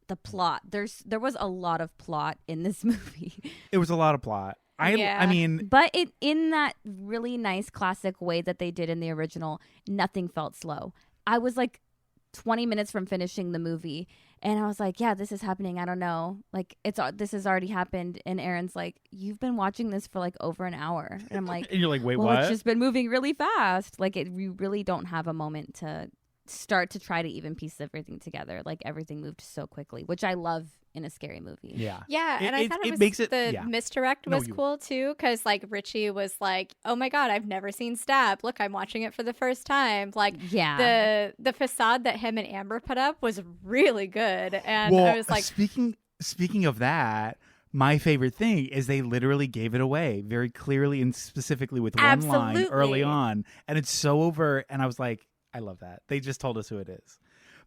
the plot. There was a lot of plot in this movie. It was a lot of plot. I mean, but in that really nice classic way that they did in the original, nothing felt slow. I was like 20 minutes from finishing the movie and I was like, yeah, this is happening. I don't know. Like this has already happened. And Aaron's like, you've been watching this for like over an hour. And I'm like, and you're like, wait, well, what? It's just been moving really fast. Like you really don't have a moment to start to try to even piece everything together. Like everything moved so quickly, which I love in a scary movie. Yeah. And I thought the misdirect was cool too, because like Richie was like, oh my God, I've never seen Stab. Look, I'm watching it for the first time. Like the facade that him and Amber put up was really good. And I was like, speaking of that, my favorite thing is they literally gave it away very clearly and specifically with one line early on. And it's so overt. And I was like, I love that. They just told us who it is.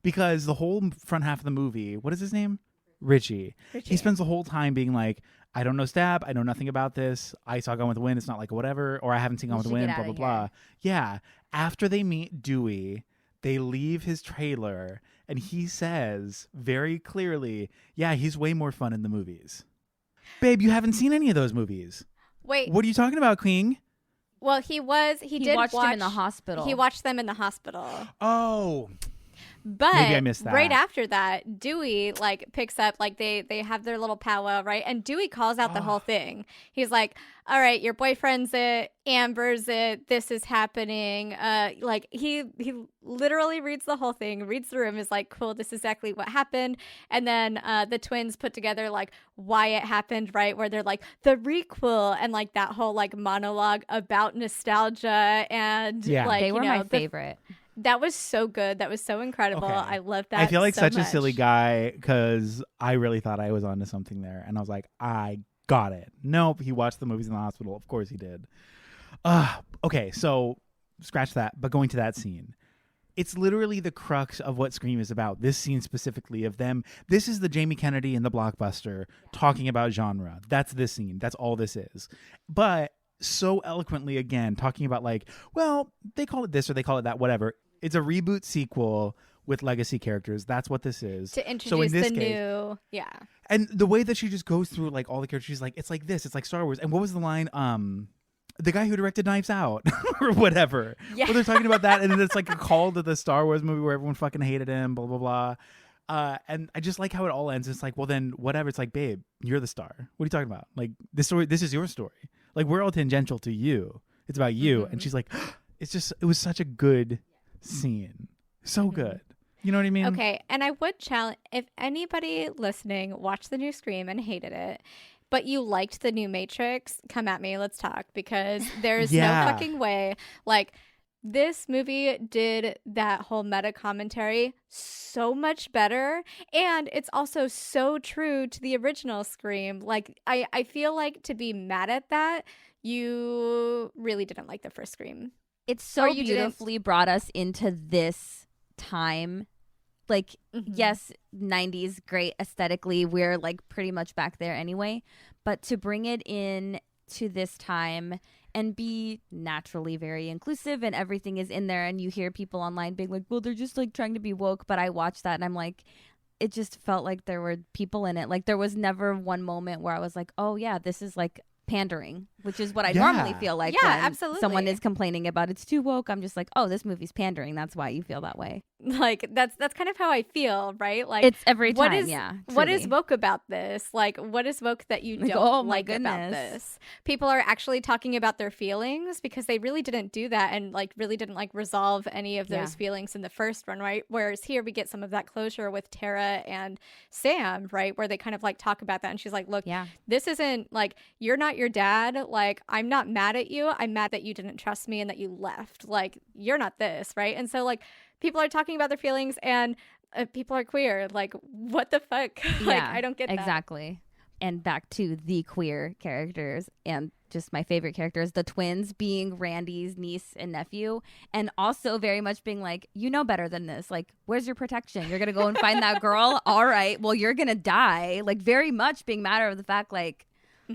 Because the whole front half of the movie, what is his name? Richie. He spends the whole time being like, I don't know Stab. I know nothing about this. I saw Gone with the Wind. It's not like whatever. Or I haven't seen Gone with the Wind, blah, blah, blah. Yeah. After they meet Dewey, they leave his trailer and he says very clearly, yeah, he's way more fun in the movies. Babe, you haven't seen any of those movies. Wait. What are you talking about, Queen? Well, he did watch them in the hospital. He watched them in the hospital. Oh. But maybe I missed that. Right after that, Dewey like picks up, like they have their little powwow, right? And Dewey calls out the whole thing. He's like, all right, your boyfriend's it, Amber's it, this is happening. Like he literally reads the whole thing, reads the room, is like, cool, this is exactly what happened. And then the twins put together like why it happened, right? Where they're like the requel and like that whole like monologue about nostalgia and like they were my favorite. That was so good. That was so incredible. Okay. I loved that. I feel like such much. a silly guy because I really thought I was onto something there. And I was like, I got it. Nope. He watched the movies in the hospital. Of course he did. Okay. So scratch that. But going to that scene, it's literally the crux of what Scream is about. This scene specifically of them. This is the Jamie Kennedy in the blockbuster talking about genre. That's this scene. That's all this is. But so eloquently again talking about like, well, they call it this or they call it that, whatever. It's a reboot sequel with legacy characters. That's what this is. To introduce new and the way that she just goes through like all the characters, she's like, it's like this, it's like Star Wars. And what was the line? the guy who directed Knives Out or whatever. Yeah. Well, they're talking about that, and then it's like a call to the Star Wars movie where everyone fucking hated him, blah, blah, blah. And I just like how it all ends. It's like, well, then whatever. It's like, babe, you're the star. What are you talking about? Like, this is your story. Like, we're all tangential to you. It's about you. And she's like, it was such a good scene. So good. You know what I mean? Okay. And I would challenge, if anybody listening watched the new Scream and hated it, but you liked the new Matrix, come at me. Let's talk, because there's no fucking way. Like, this movie did that whole meta commentary so much better. And it's also so true to the original Scream. Like, I feel like to be mad at that, you really didn't like the first Scream. It's so beautifully brought us into this time. Like, yes, 90s, great aesthetically. We're like pretty much back there anyway. But to bring it in to this time and be naturally very inclusive and everything is in there, and you hear people online being like, well, they're just like trying to be woke. But I watched that and I'm like, it just felt like there were people in it. Like, there was never one moment where I was like, oh yeah, this is like pandering, which is what I normally feel like when absolutely. someone is complaining about it's too woke. I'm just like, oh, this movie's pandering. That's why you feel that way. Like, that's kind of how I feel, right? Like, it's every time. What is woke about this? Like, what is woke that you don't like about this? People are actually talking about their feelings, because they really didn't do that, and like really didn't like resolve any of those feelings in the first one, right? Whereas here we get some of that closure with Tara and Sam, right? Where they kind of like talk about that, and she's like, look, this isn't like, you're not your dad. Like, I'm not mad at you. I'm mad that you didn't trust me and that you left. Like, you're not this, right? And so like, people are talking about their feelings, and people are queer. Like, what the fuck? Like, I don't get that. Exactly. And back to the queer characters, and just my favorite characters, the twins being Randy's niece and nephew, and also very much being like, you know better than this. Like, where's your protection? You're going to go and find that girl? All right. Well, you're going to die. Like, very much being matter of the fact, like,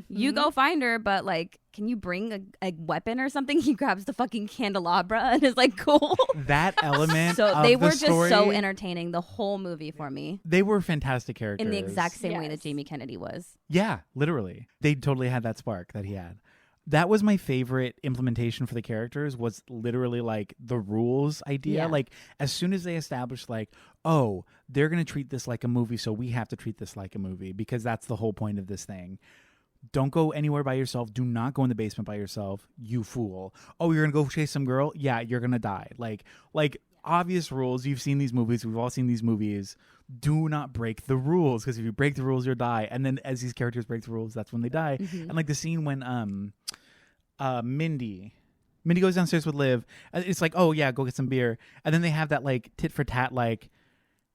you go find her, but like, can you bring a weapon or something? He grabs the fucking candelabra and is like, cool. That element so of they the were just story, so entertaining the whole movie for me. They were fantastic characters. In the exact same way that Jamie Kennedy was. Yeah, literally. They totally had that spark that he had. That was my favorite implementation for the characters, was literally like the rules idea. Yeah. Like, as soon as they established like, oh, they're going to treat this like a movie, so we have to treat this like a movie, because that's the whole point of this thing. Don't go anywhere by yourself. Do not go in the basement by yourself, you fool. Oh, you're going to go chase some girl? Yeah, you're going to die. Like obvious rules. You've seen these movies. We've all seen these movies. Do not break the rules, because if you break the rules, you'll die. And then as these characters break the rules, that's when they die. And like the scene when Mindy goes downstairs with Liv. It's like, oh yeah, go get some beer. And then they have that like tit for tat, like,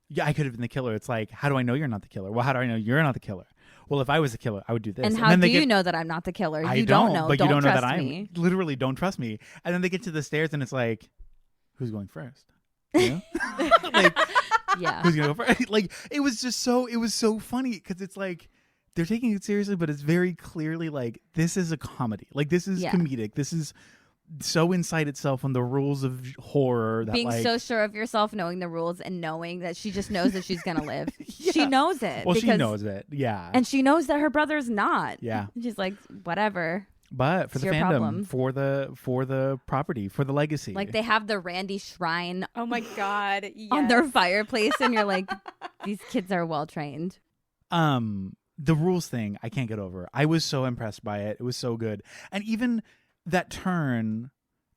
yeah, I could have been the killer. It's like, how do I know you're not the killer? Well, how do I know you're not the killer? Well, if I was the killer, I would do this. And how do you know that I'm not the killer? I you don't know. But don't you don't know that me. I'm literally don't trust me. And then they get to the stairs and it's like, who's going first? You know? Like, yeah. Who's gonna go first? Like, it was so funny, because it's like they're taking it seriously, but it's very clearly like, this is a comedy. Like, this is comedic. This is so inside itself on the rules of horror that, being like, so sure of yourself, knowing the rules, and knowing that she just knows that she's gonna live. Yeah. She knows it. Well, she knows it. Yeah. And she knows that her brother's not. Yeah. She's like, whatever. But for It's the your fandom, problem. for the property, for the legacy. Like, they have the Randy shrine Oh my God. Yes. on their fireplace, and you're like, these kids are well trained. The rules thing, I can't get over. I was so impressed by it. It was so good. And even that turn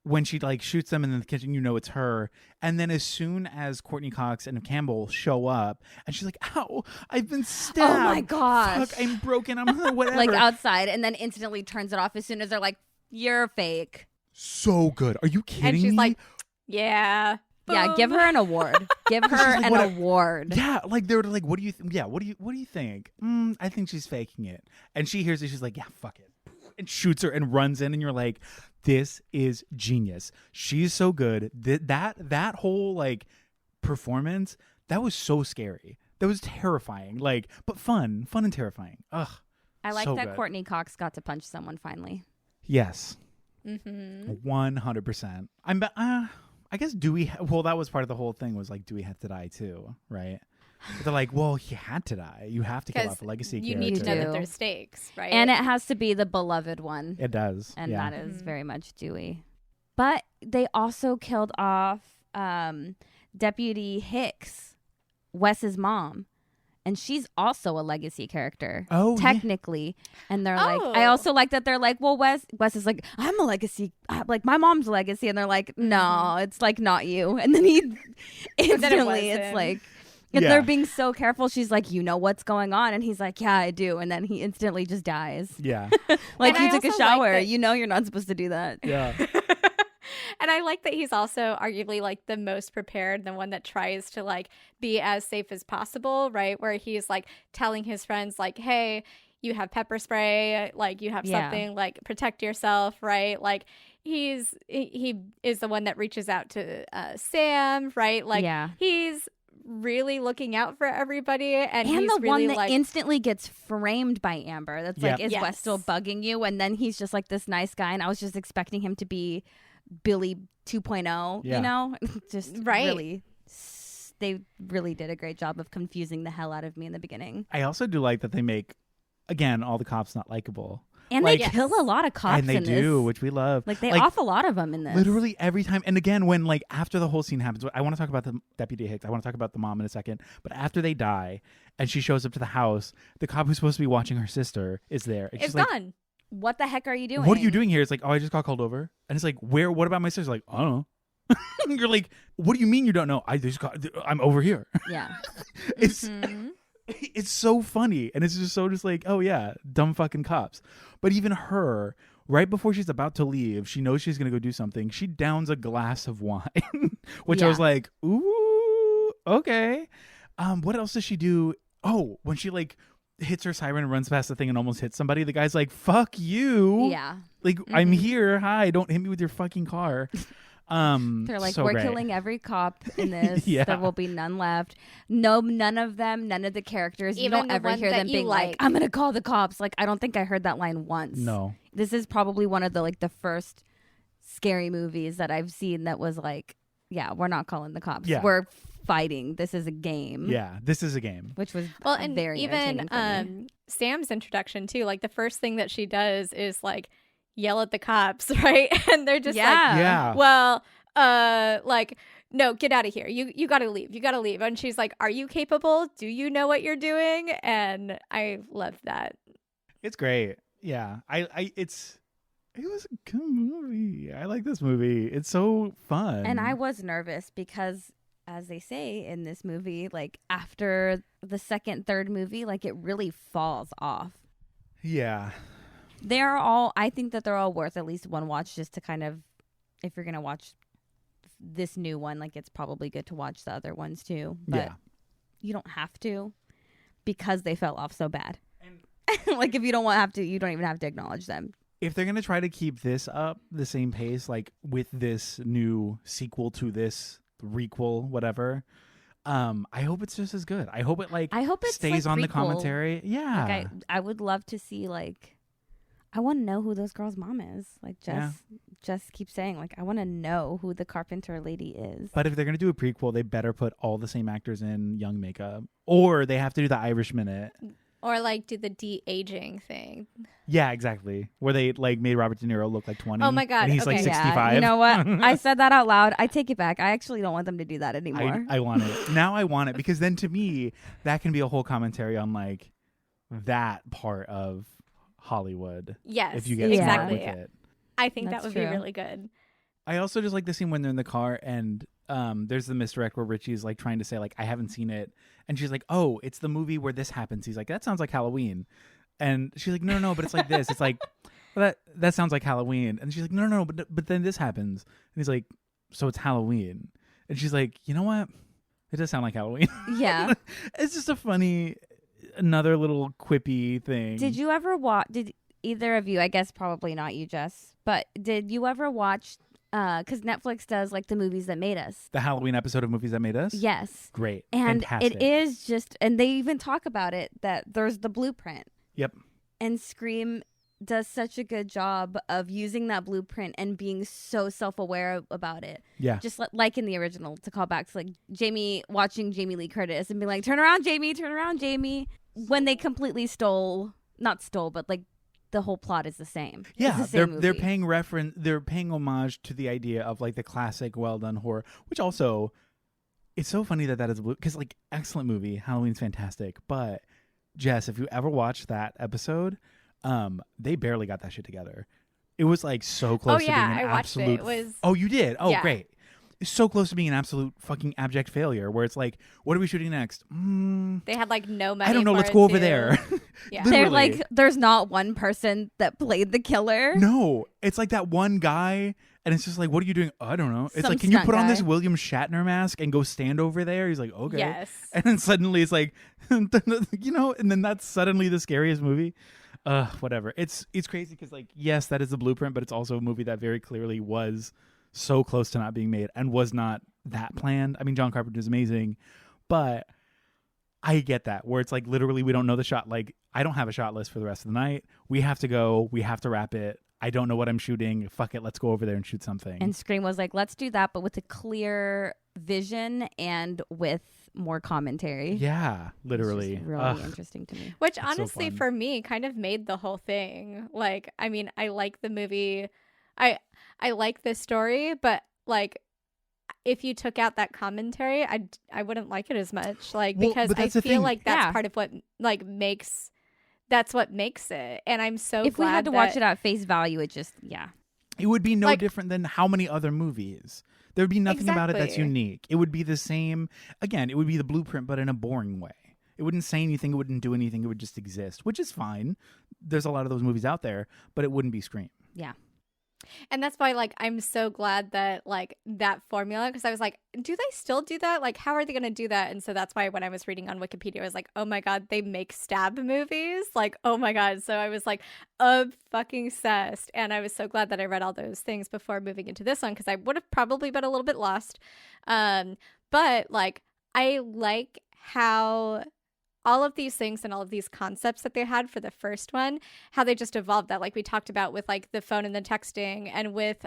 when she like shoots them in the kitchen, you know it's her. And then as soon as Courtney Cox and Campbell show up, and she's like, ow, I've been stabbed. Oh my gosh. Fuck, I'm broken. I'm whatever. Like, outside, and then instantly turns it off as soon as they're like, you're fake. So good. Are you kidding And she's me? like, yeah. Yeah, Boom. give her an award. Give her like, an award. Yeah, like they were like, what do you what do you think? I think she's faking it. And she hears it, she's like, yeah, fuck it. And shoots her and runs in, and you're like, this is genius. She's so good. That whole like performance, that was so scary. That was terrifying. Like, but fun and terrifying. Ugh. I like so that good. Courtney Cox got to punch someone finally. Yes. 100%. 100%. I guess well, that was part of the whole thing, was like, do we have to die too, right? But they're like, well, he had to die. You have to kill off a legacy you character. need to know that do. there's stakes, right? And it has to be the beloved one. It does. And yeah. that is very much Dewey. But they also killed off Deputy Hicks, Wes's mom. And she's also a legacy character. Oh, technically. And they're like, I also like that they're like, well, Wes is like, I'm a legacy. Like, my mom's a legacy. And they're like, no, it's like not you. And then he instantly, it's like, and they're being so careful. She's like, you know what's going on? And he's like, yeah, I do. And then he instantly just dies. Yeah. Like, and he took a shower. You know you're not supposed to do that. Yeah. And I like that he's also arguably like the most prepared, the one that tries to like be as safe as possible, right? Where he's like telling his friends like, hey, you have pepper spray, like you have something, like protect yourself, right? Like he is the one that reaches out to Sam, right? Like he's really looking out for everybody, and he's the really one that like instantly gets framed by Amber. That's like, is Wes still bugging you? And then he's just like this nice guy, and I was just expecting him to be Billy 2.0, you know? Just really, they really did a great job of confusing the hell out of me in the beginning. I also do like that they make, again, all the cops not likable. And like, they kill a lot of cops and they in do, this. which we love. Like, they off a lot of them in this. Literally every time. And again, when like after the whole scene happens, I want to talk about the Deputy Hicks. I want to talk about the mom in a second. But after they die and she shows up to the house, the cop who's supposed to be watching her sister is there. It's like, gone. What the heck are you doing? What are you doing here? It's like, oh, I just got called over. And it's like, where? What about my sister? Like, I don't know. You're like, what do you mean you don't know? I'm over here. Yeah. It's so funny, and it's just like, oh yeah, dumb fucking cops. But even her, right before she's about to leave, she knows she's gonna go do something. She downs a glass of wine, which I was like, ooh, okay. What else does she do? Oh, when she like hits her siren and runs past the thing and almost hits somebody, the guy's like, fuck you. Yeah. Like, I'm here. Hi, don't hit me with your fucking car. They're like, we're killing every cop in this. There will be none left. No, none of them, none of the characters. You don't ever hear them being like, I'm gonna call the cops. Like, I don't think I heard that line once. No. This is probably one of the first scary movies that I've seen that was like, yeah, we're not calling the cops. Yeah. We're fighting. This is a game. Yeah, this is a game. Which was and very even Sam's introduction too. Like the first thing that she does is like yell at the cops, right? And they're just like, well, like, no, get out of here. You gotta leave. You gotta leave. And she's like, are you capable? Do you know what you're doing? And I love that. It's great. Yeah. It was a good movie. I like this movie. It's so fun. And I was nervous because, as they say in this movie, like after the second, third movie, like it really falls off. Yeah. I think that they're all worth at least one watch, just to kind of, if you're going to watch this new one, like it's probably good to watch the other ones too. But you don't have to, because they fell off so bad. And like if you don't have to, you don't even have to acknowledge them. If they're going to try to keep this up the same pace, like with this new sequel to this requel, whatever, I hope it's just as good. I hope it like stays on prequel. the commentary. Yeah. Like I would love to see, like, I want to know who those girls' mom is. Like Jess keeps saying, like, I want to know who the carpenter lady is. But if they're going to do a prequel, they better put all the same actors in young makeup, or they have to do the Irish Minute. Or like do the de-aging thing. Yeah, exactly. Where they like made Robert De Niro look like 20. Oh my God. And he's like 65. Yeah, you know what? I said that out loud. I take it back. I actually don't want them to do that anymore. I want it. Now I want it, because then to me, that can be a whole commentary on like that part of Hollywood. Yes. If you get exactly. smart with it. I think That's that would true. be really good. I also just like the scene when they're in the car and there's the misdirect where Richie's like trying to say like, I haven't seen it. And she's like, oh, it's the movie where this happens. He's like, that sounds like Halloween. And she's like, no, but it's like this. It's like, well, that sounds like Halloween. And she's like, no, but then this happens. And he's like, so it's Halloween. And she's like, you know what? It does sound like Halloween. Yeah. It's just a funny, another little quippy thing. Did you ever watch? Did either of you? I guess probably not you, Jess. But did you ever watch? Because Netflix does like the movies that made us. The Halloween episode of Movies That Made Us? Yes. Great. And fantastic. it is just, and they even talk about it, that there's the blueprint. Yep. And Scream does such a good job of using that blueprint and being so self-aware about it. Yeah. Just like in the original, to call back to like Jamie, watching Jamie Lee Curtis and being like, turn around, Jamie. When they completely not stole, but like the whole plot is the same. Yeah, It's the same they're movie. they're paying homage to the idea of like the classic well done horror, which also, it's so funny that is blue, because like excellent movie, Halloween's fantastic, but Jess, if you ever watched that episode, they barely got that shit together. It was like so close to being an I watched absolute. it. It was. Oh, you did? Oh, Yeah. great. It's so close to being an absolute fucking abject failure. Where it's like, what are we shooting next? They had like no money. I don't know. for Let's it, go over too. there. Yeah. They're Literally. like, there's not one person that played the killer. No, it's like that one guy, and it's just like, what are you doing? Oh, I don't know. It's Some like, can you stunt put on guy. this William Shatner mask and go stand over there? He's like, okay. Yes. And then suddenly it's like, and then that's suddenly the scariest movie. Whatever. It's crazy because like, yes, that is the blueprint, but it's also a movie that very clearly was so close to not being made and was not that planned. I mean, John Carpenter's amazing, but I get that where it's like literally we don't know the shot. Like, I don't have a shot list for the rest of the night. We have to go. We have to wrap it. I don't know what I'm shooting. Fuck it. Let's go over there and shoot something. And Scream was like, let's do that, but with a clear vision and with more commentary. yeah, literally. It's just really interesting to me. Which so honestly, fun. for me, kind of made the whole thing. Like, I mean, I like the movie. I like the story, but like, if you took out that commentary, I wouldn't like it as much. Like, Well, because but I that's the feel thing. like that's Yeah. part of what like makes. That's what makes it. And I'm so If we glad had to that, watch it at face value, it just, It would be no Like- different than how many other movies. There would be nothing about it that's Exactly. unique. It would be the same. Again, it would be the blueprint, but in a boring way. It wouldn't say anything. It wouldn't do anything. It would just exist, which is fine. There's a lot of those movies out there, but it wouldn't be Scream. yeah. And that's why, like, I'm so glad that, like, that formula, because I was like, do they still do that? Like, how are they going to do that? And so that's why when I was reading on Wikipedia, I was like, oh my God, they make stab movies? Like, oh my God. So I was like, fucking obsessed. And I was so glad that I read all those things before moving into this one, because I would have probably been a little bit lost. But, like, I like how all of these things and all of these concepts that they had for the first one, how they just evolved that, like we talked about with like the phone and the texting, and with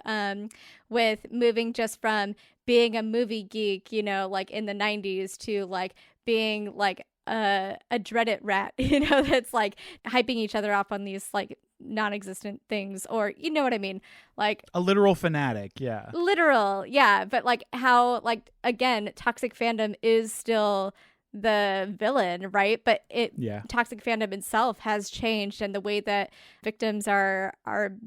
moving just from being a movie geek, you know, like in the 90s, to like being like a Reddit rat, you know, that's like hyping each other up on these like non-existent things, or you know what I mean, like A literal fanatic, yeah. literal, yeah. But like how, like, again, toxic fandom is still the villain, right? But Yeah. toxic fandom itself has changed, and the way that victims are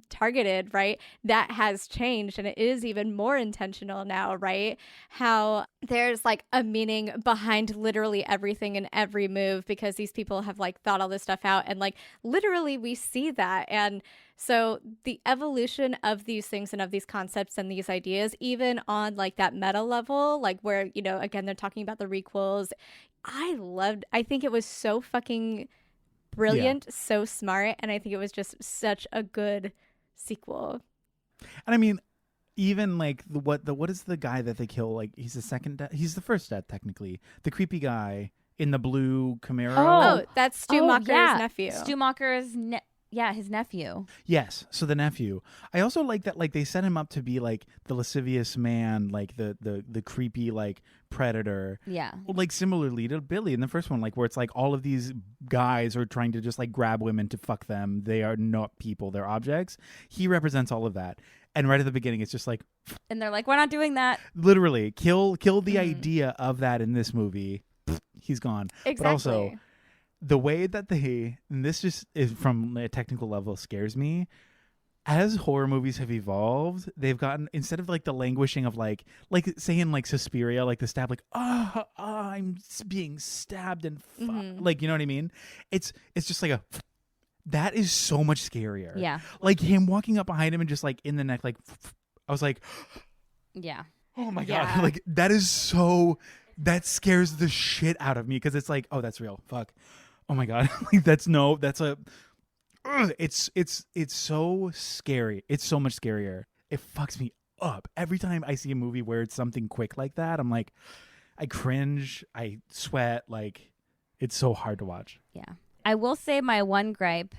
targeted, right, that has changed, and it is even more intentional now, right? How there's like a meaning behind literally everything and every move, because these people have like thought all this stuff out, and like literally we see that. And so the evolution of these things and of these concepts and these ideas, even on like that meta level, like where, you know, again, they're talking about the requels. I think it was so fucking brilliant, so smart, and I think it was just such a good sequel. And I mean, even like what is the guy that they kill? Like, he's the second death. He's the first death technically. The creepy guy in the blue Camaro. Oh, that's Stu Macher's yeah. nephew. Stu Macher's, his nephew. Yes, so the nephew. I also like that, like, they set him up to be like the lascivious man, like the creepy like predator. Yeah. Like similarly to Billy in the first one, like where it's like all of these guys are trying to just like grab women to fuck them. They are not people, they're objects. He represents all of that. And right at the beginning, it's just like, And they're like, we're not doing that. literally kill the idea of that in this movie. He's gone. Exactly. But also, the way that and this just is from a technical level scares me. As horror movies have evolved, they've gotten, instead of like the languishing of like say in like Suspiria, like the stab, like I'm being stabbed and like, you know what I mean? It's just like that is so much scarier. Yeah. Like him walking up behind him and just like in the neck, like I was like, Yeah. oh my Yeah. God, like that scares the shit out of me, because it's like, oh, that's real. Fuck. Oh my God. Like it's so scary. It's so much scarier. It fucks me up. Every time I see a movie where it's something quick like that, I'm like, I cringe, I sweat, like it's so hard to watch. Yeah. I will say my one gripe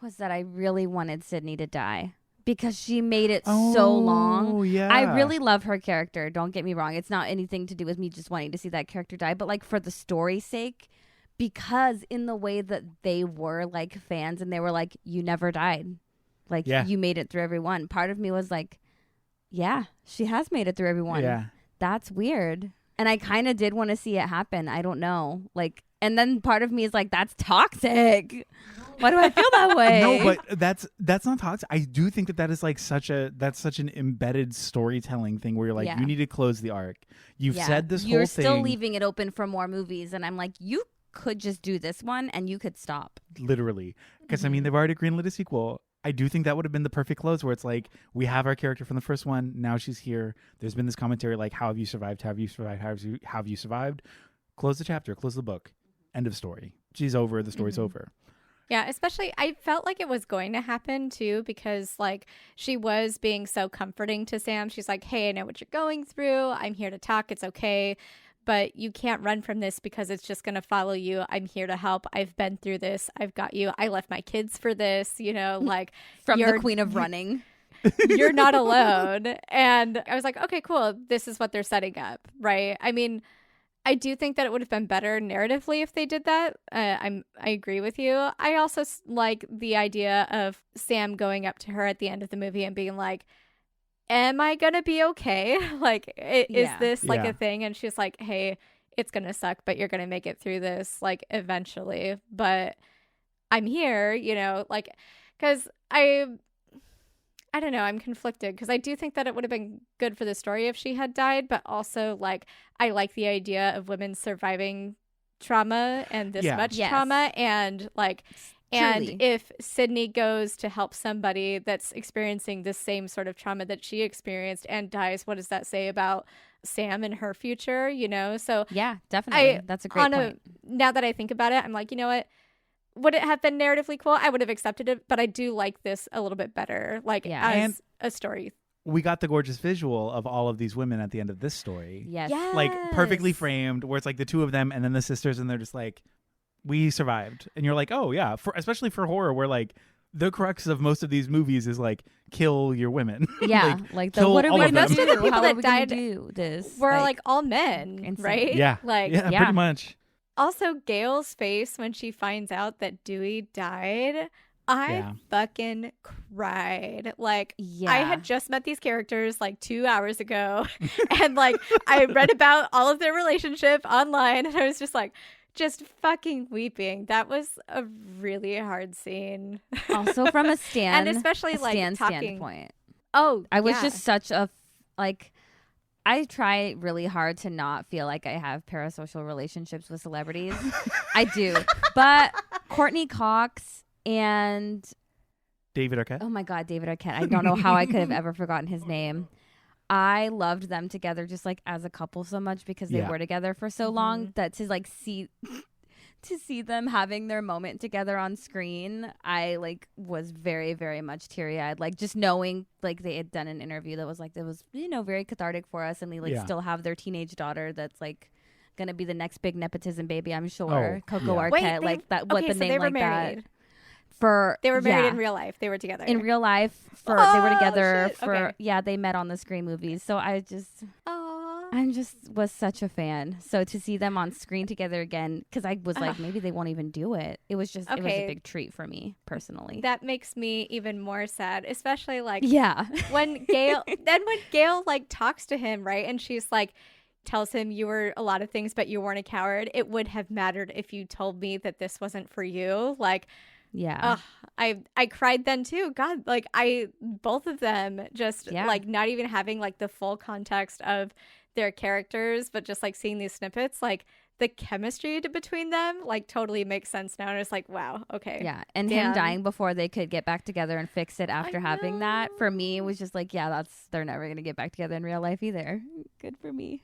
was that I really wanted Sydney to die because she made it so long. Oh, yeah. I really love her character. Don't get me wrong. It's not anything to do with me just wanting to see that character die, but like for the story's sake, because in the way that they were like fans and they were like, you never died. Like you made it through every one. Part of me was like, yeah, she has made it through every one. Yeah. That's weird. And I kind of did want to see it happen. I don't know. Like, and then part of me is like, that's toxic. Why do I feel that way? No, but that's not toxic. I do think that is like such an embedded storytelling thing where you're like, you need to close the arc. You've said this whole thing. You're still leaving it open for more movies. And I'm like, you could just do this one and you could stop. Literally. Because I mean, they've already greenlit a sequel. I do think that would have been the perfect close where it's like, we have our character from the first one. Now she's here. There's been this commentary like, how have you survived? How have you survived? How have you survived? Close the chapter. Close the book. End of story. She's over. The story's over. Yeah, especially I felt like it was going to happen too because like she was being so comforting to Sam. She's like, hey, I know what you're going through. I'm here to talk. It's okay. But you can't run from this because it's just going to follow you. I'm here to help. I've been through this. I've got you. I left my kids for this, you know, like from the queen of running. You're not alone. And I was like, okay, cool. This is what they're setting up, right? I mean, I do think that it would have been better narratively if they did that. I agree with you. I also like the idea of Sam going up to her at the end of the movie and being like, am I going to be okay? Like, is this like a thing? And she's like, hey, it's going to suck, but you're going to make it through this like eventually. But I'm here, you know, like, because I don't know, I'm conflicted because I do think that it would have been good for the story if she had died, but also like I like the idea of women surviving trauma and this much trauma and like Truly. and if Sydney goes to help somebody that's experiencing the same sort of trauma that she experienced and dies, what does that say about Sam and her future, you know? So yeah, definitely. That's a great point. Now that I think about it, I'm like, you know what? Would it have been narratively cool? I would have accepted it, but I do like this a little bit better, like as a story. We got the gorgeous visual of all of these women at the end of this story. Yes. Like perfectly framed, where it's like the two of them and then the sisters, and they're just like, we survived. And you're like, oh yeah, especially for horror, where like the crux of most of these movies is like, kill your women. Yeah, like what are we most of the people How that died do this? were like all men, insane. right? Yeah, like pretty much. Also, Gail's face when she finds out that Dewey died, I fucking cried. Like, I had just met these characters like 2 hours ago. And like, I read about all of their relationship online. And I was just like, just fucking weeping. That was a really hard scene. Also from a and especially like talking standpoint. Oh, I was just such a like. I try really hard to not feel like I have parasocial relationships with celebrities. I do. But Courtney Cox and David Arquette. Oh my God, David Arquette. I don't know how I could have ever forgotten his name. I loved them together just like as a couple so much because they were together for so long that to like see them having their moment together on screen, I like was very, very much teary-eyed. Like just knowing like they had done an interview that was like, it was, you know, very cathartic for us. And they like still have their teenage daughter that's like gonna be the next big nepotism baby, I'm sure. Coco Arquette. Wait, like that, what the so name they were like married. that. They were married in real life. They were together. In real life, they were together shit. they met on the Scream movies. So I was such a fan. So to see them on screen together again, because I was like, maybe they won't even do it. It was just, it was a big treat for me personally. That makes me even more sad, especially like when Gail like talks to him, right? And she's like, tells him you were a lot of things, but you weren't a coward. It would have mattered if you told me that this wasn't for you. Like, I cried then too. God, like both of them just like not even having like the full context of their characters, but just like seeing these snippets, like the chemistry between them like totally makes sense now. And it's like, wow, okay. Yeah. And him dying before they could get back together and fix it after having that, for me was just like, they're never going to get back together in real life either. Good for me.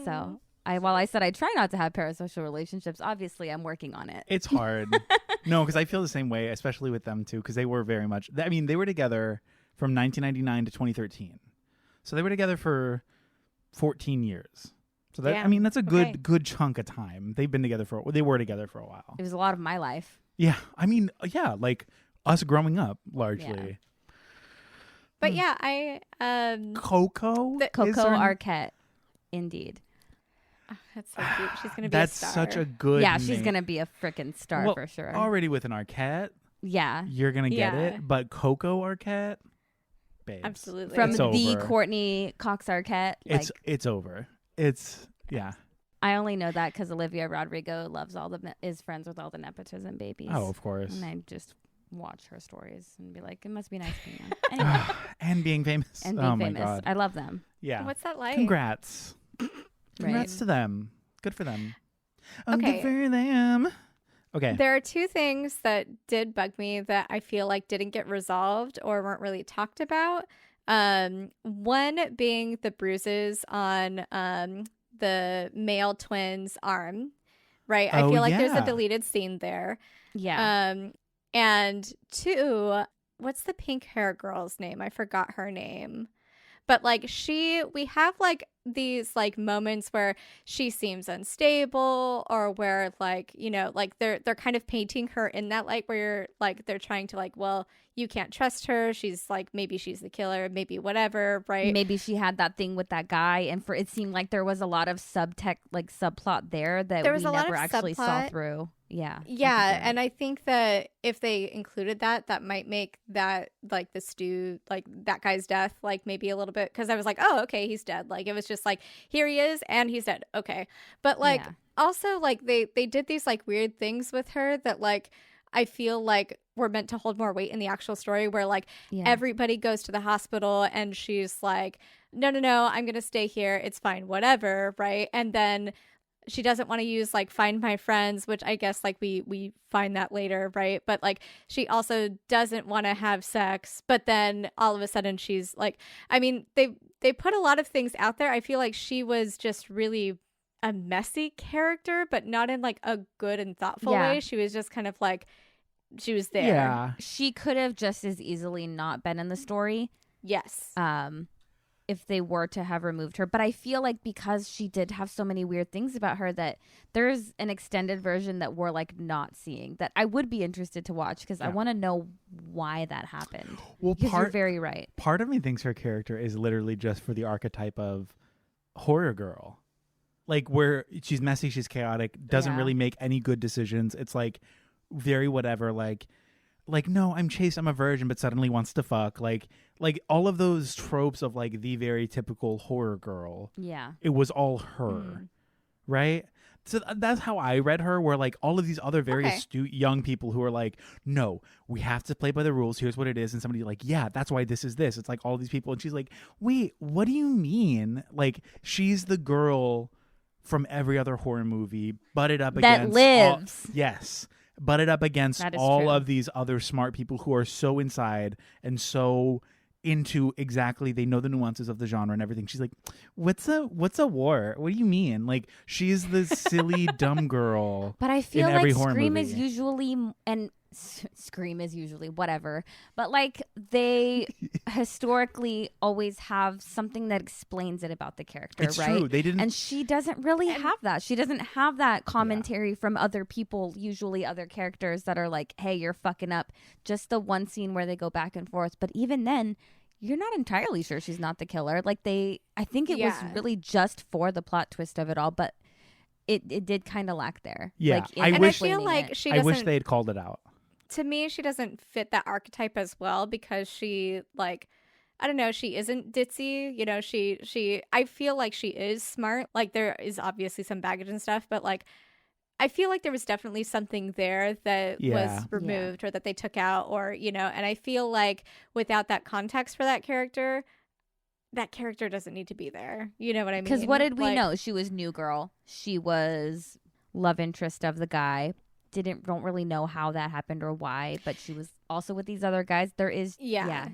So while I said I try not to have parasocial relationships, obviously I'm working on it. It's hard. No, because I feel the same way, especially with them too, because they were very much, I mean, they were together from 1999 to 2013. So they were together for 14 years. So that, I mean, that's a good chunk of time. They were together for a while. It was a lot of my life. Yeah, I mean, yeah, like us growing up largely. But yeah, I Coco, Coco Arquette, indeed. oh, that's so cute. She's gonna be that's a star. such a good. Yeah, she's name. gonna be a freaking star Well, for sure. Already with an Arquette, Yeah, you're gonna get Yeah. it. But Coco Arquette, babes, Absolutely. from It's the over. Courtney Cox Arquette. Like, it's over. It's yeah. I only know that because Olivia Rodrigo loves is friends with all the nepotism babies. Oh, of course. And I just watch her stories and be like, it must be nice being them. Anyway, And being famous. and being Oh my famous. god. I love them. Yeah. What's that like? Congrats. Right. Congrats to them. Good for them. Oh, Okay. Good for them. Okay. There are two things that did bug me that I feel like didn't get resolved or weren't really talked about. One being the bruises on the male twin's arm, right? I Oh, feel like there's yeah. a deleted scene there. Yeah. And two, what's the pink hair girl's name? I forgot her name. But like we have like these like moments where she seems unstable or where like, you know, like they're kind of painting her in that light where you're like, they're trying to like, well, you can't trust her. She's like, maybe she's the killer, maybe whatever, right? Maybe she had that thing with that guy, and it seemed like there was a lot of subplot there that There was we a lot never of actually saw subplot. through. Yeah. Yeah, and I think that if they included that might make that like the stew, like that guy's death, like maybe a little bit, because I was like, oh, okay, he's dead. Like it was just like, here he is, and he's dead. Okay, but like Yeah. also like they did these like weird things with her that like I feel like were meant to hold more weight in the actual story, where like Yeah. everybody goes to the hospital and she's like, no, I'm gonna stay here. It's fine, whatever, right? And then she doesn't want to use like find my friends, which I guess like we find that later, right? But like she also doesn't want to have sex, but then all of a sudden she's like, I mean, they put a lot of things out there. I feel like she was just really a messy character, but not in like a good and thoughtful Yeah. way. She was just kind of like, she was there. Yeah. She could have just as easily not been in the story. Yes. If they were to have removed her. But I feel like because she did have so many weird things about her that there's an extended version that we're like not seeing that I would be interested to watch because I Yeah. want to know why that happened. Well, Because you're very right. part of me thinks her character is literally just for the archetype of horror girl. Like where she's messy, she's chaotic, doesn't Yeah. really make any good decisions. It's like very whatever, like no, I'm chaste, I'm a virgin, but suddenly wants to fuck. Like all of those tropes of like the very typical horror girl. Yeah. It was all her, right? So that's how I read her, where like all of these other very Okay. astute young people who are like, no, we have to play by the rules. Here's what it is. And somebody like, yeah, that's why this is this. It's like all these people. And she's like, wait, what do you mean? Like she's the girl from every other horror movie, butted up That against lives. yes. Butted up against That is all true. of these other smart people who are so inside and so into exactly, they know the nuances of the genre and everything. She's like, what's a war? What do you mean? Like she's the silly dumb girl. But I feel every like horror Scream movie. is usually Scream is usually whatever. But like they historically always have something that explains it about the character, It's right? true. They didn't. And she doesn't really have that. She doesn't have that commentary from other people, usually other characters that are like, hey, you're fucking up. Just the one scene where they go back and forth. But even then, you're not entirely sure she's not the killer. Like I think it was Yeah. really just for the plot twist of it all. But it did kind of lack there. Yeah, Like, in I And wish- I feel explaining like it. she I doesn't. wish they had called it out. To me, she doesn't fit that archetype as well because she like, I don't know, she isn't ditzy. You know, she. I feel like she is smart. Like there is obviously some baggage and stuff, but like. I feel like there was definitely something there that Yeah. was removed or that they took out or, you know, and I feel like without that context for that character doesn't need to be there. You know what I mean? Because what did we Like, know? She was new girl. She was love interest of the guy. Don't really know how that happened or why, but she was also with these other guys. There is Yeah.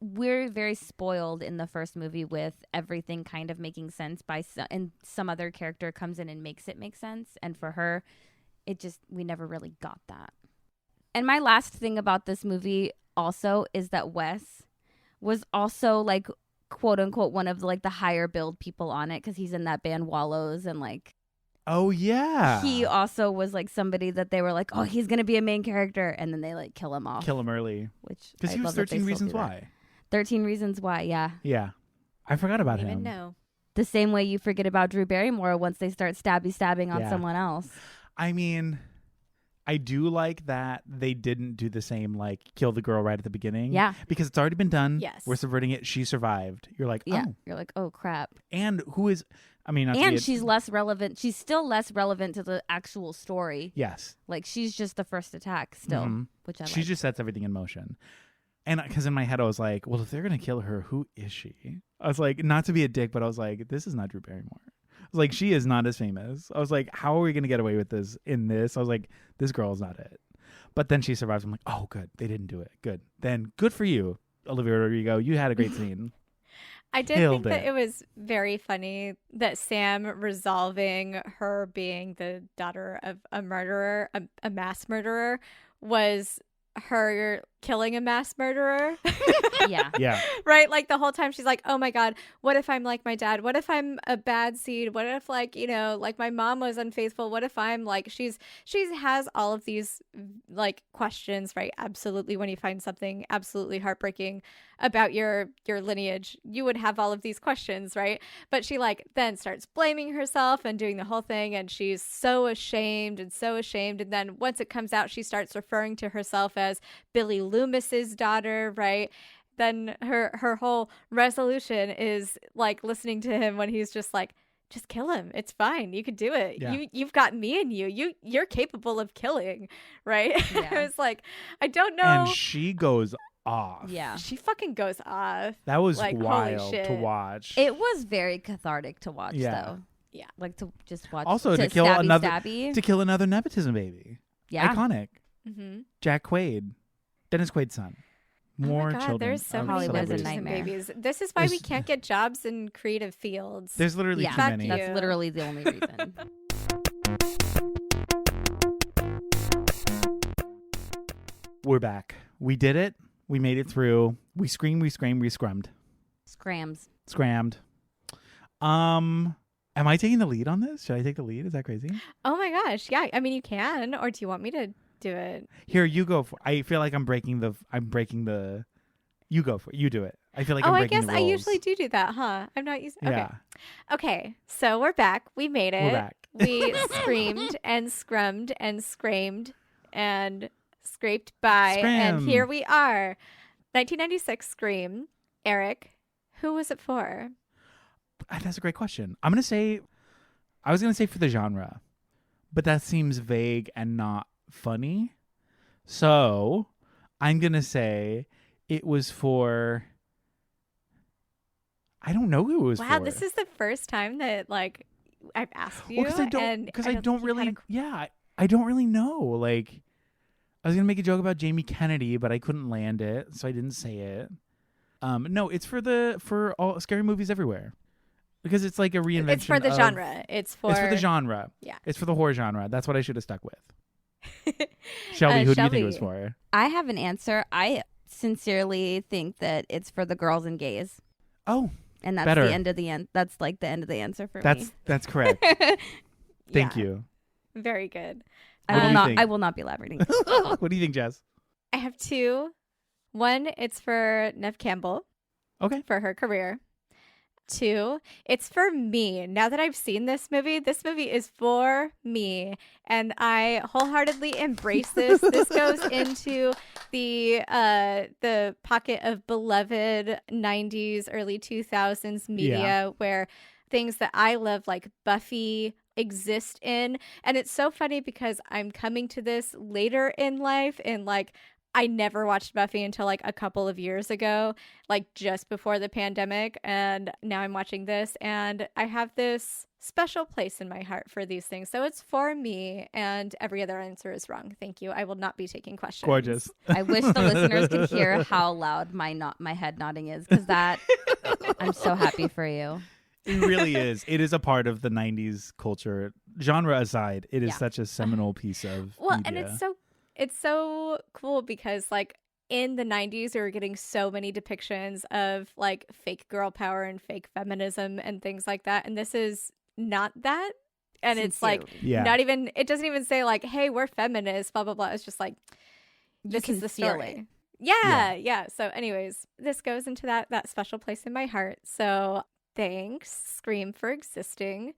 We're very spoiled in the first movie with everything kind of making sense and some other character comes in and makes it make sense. And for her, we never really got that. And my last thing about this movie also is that Wes was also like quote unquote one of the higher build people on it because he's in that band Wallows and like Oh yeah. He also was like somebody that they were like, oh, he's gonna be a main character, and then they like kill him off. Kill him early. Which Because I he was love that they 13 still Reasons do that. Why. 13 Reasons Why, yeah. Yeah. I forgot about Didn't him. even know. The same way you forget about Drew Barrymore once they start stabbing on Yeah. someone else. I mean, I do like that they didn't do the same, like, kill the girl right at the beginning. Yeah. Because it's already been done. Yes. We're subverting it. She survived. You're like, Yeah. oh. You're like, oh, crap. And who is, I mean, not to be And a- she's less relevant. She's still less relevant to the actual story. Yes. Like, she's just the first attack still, Mhm. which I She like. just sets everything in motion. And because in my head, I was like, well, if they're going to kill her, who is she? I was like, not to be a dick, but I was like, this is not Drew Barrymore. I was like, she is not as famous. I was like, how are we going to get away with this in this? I was like, this girl is not it. But then she survives. I'm like, oh, good. They didn't do it. Good. Then good for you, Olivia Rodrigo. You had a great scene. I did Killed think that it. it was very funny that Sam resolving her being the daughter of a murderer, a mass murderer, was her killing a mass murderer. Yeah. Yeah. Right? Like the whole time she's like, oh my God, what if I'm like my dad? What if I'm a bad seed? What if like, you know, like my mom was unfaithful? What if I'm like, she has all of these like questions, right? Absolutely. When you find something absolutely heartbreaking about your lineage, you would have all of these questions, right? But she like then starts blaming herself and doing the whole thing. And she's so ashamed and so ashamed. And then once it comes out, she starts referring to herself as Billy Loomis's daughter, right? Then her whole resolution is like listening to him when he's just like, just kill him. It's fine. You could do it. Yeah. You've got me in you. You're capable of killing, right? Yeah. It was like, I don't know. And she goes off. Yeah. She fucking goes off. That was Like, holy wild to shit. watch. It was very cathartic to watch, Yeah. though. Yeah. Like to just watch. Also, to kill another- stabby. to kill another nepotism baby. Yeah. Iconic. Mm-hmm. Jack Quaid. Dennis Quaid's son. More oh my God, children. there's so of many Hollywood is a nepotism nightmare. babies. This is why we There's- can't get jobs in creative fields. There's literally Yeah. too Fuck many. you. That's literally the only reason. We're back. We did it. We made it through. We screamed, we screamed, we scrummed. Scrams. Scrammed. Am I taking the lead on this? Should I take the lead? Is that crazy? Oh my gosh. Yeah. I mean, you can, or do you want me to do it? Here, you go for I feel like I'm breaking the you go for it. You do it. I feel like I'm I breaking guess the I rules. usually do that, huh? I'm not used. Okay. Yeah. Okay. So we're back. We made it. We're back. We screamed and scrummed and screamed and scraped by. And Scram. here we are. 1996 Scream. Eric, who was it for? That's a great question. I was gonna say for the genre, but that seems vague and not funny. So I'm gonna say it was for. I don't know who it was for. Wow, this is the first time that like I've asked you. because I don't and because I I don't think you had really a- yeah I don't really know. Like I was gonna make a joke about Jamie Kennedy, but I couldn't land it, so I didn't say it. No, it's for all scary movies everywhere. Because it's like a reinvention. It's for the of- genre. It's for the genre. Yeah. It's for the horror genre. That's what I should have stuck with. Shelby, who do you think it was Shelby. for? I have an answer. I sincerely think that it's for the girls and gays. Oh, And that's Better. the end of the end. That's like the end of the answer for me. that's correct. Thank Yeah, you. Very good. I What do will you not. think? I will not be elaborating. What do you think, Jess? I have two. One, it's for Neve Campbell Okay. for her career. Two, it's for me. Now that I've seen this movie is for me, and I wholeheartedly embrace this. This goes into the pocket of beloved 90s, early 2000s media where things that I love, like Buffy, exist in. And it's so funny because I'm coming to this later in life, and like I never watched Buffy until like a couple of years ago, like just before the pandemic. And now I'm watching this, and I have this special place in my heart for these things. So it's for me, and every other answer is wrong. Thank you. I will not be taking questions. Gorgeous. I wish the listeners could hear how loud my head nodding is, because that I'm so happy for you. It really is. It is a part of the 90s culture. Genre aside, it is Yeah. such a seminal piece of Well, media. and it's so cool because like in the 90s we were getting so many depictions of like fake girl power and fake feminism and things like that, and this is not that. and it's like Sincerely. not even, it doesn't even say like, hey, we're feminists, blah blah blah. It's just like, this can is the feel story. it. Yeah. So anyways, this goes into that special place in my heart. So thanks, Scream, for existing.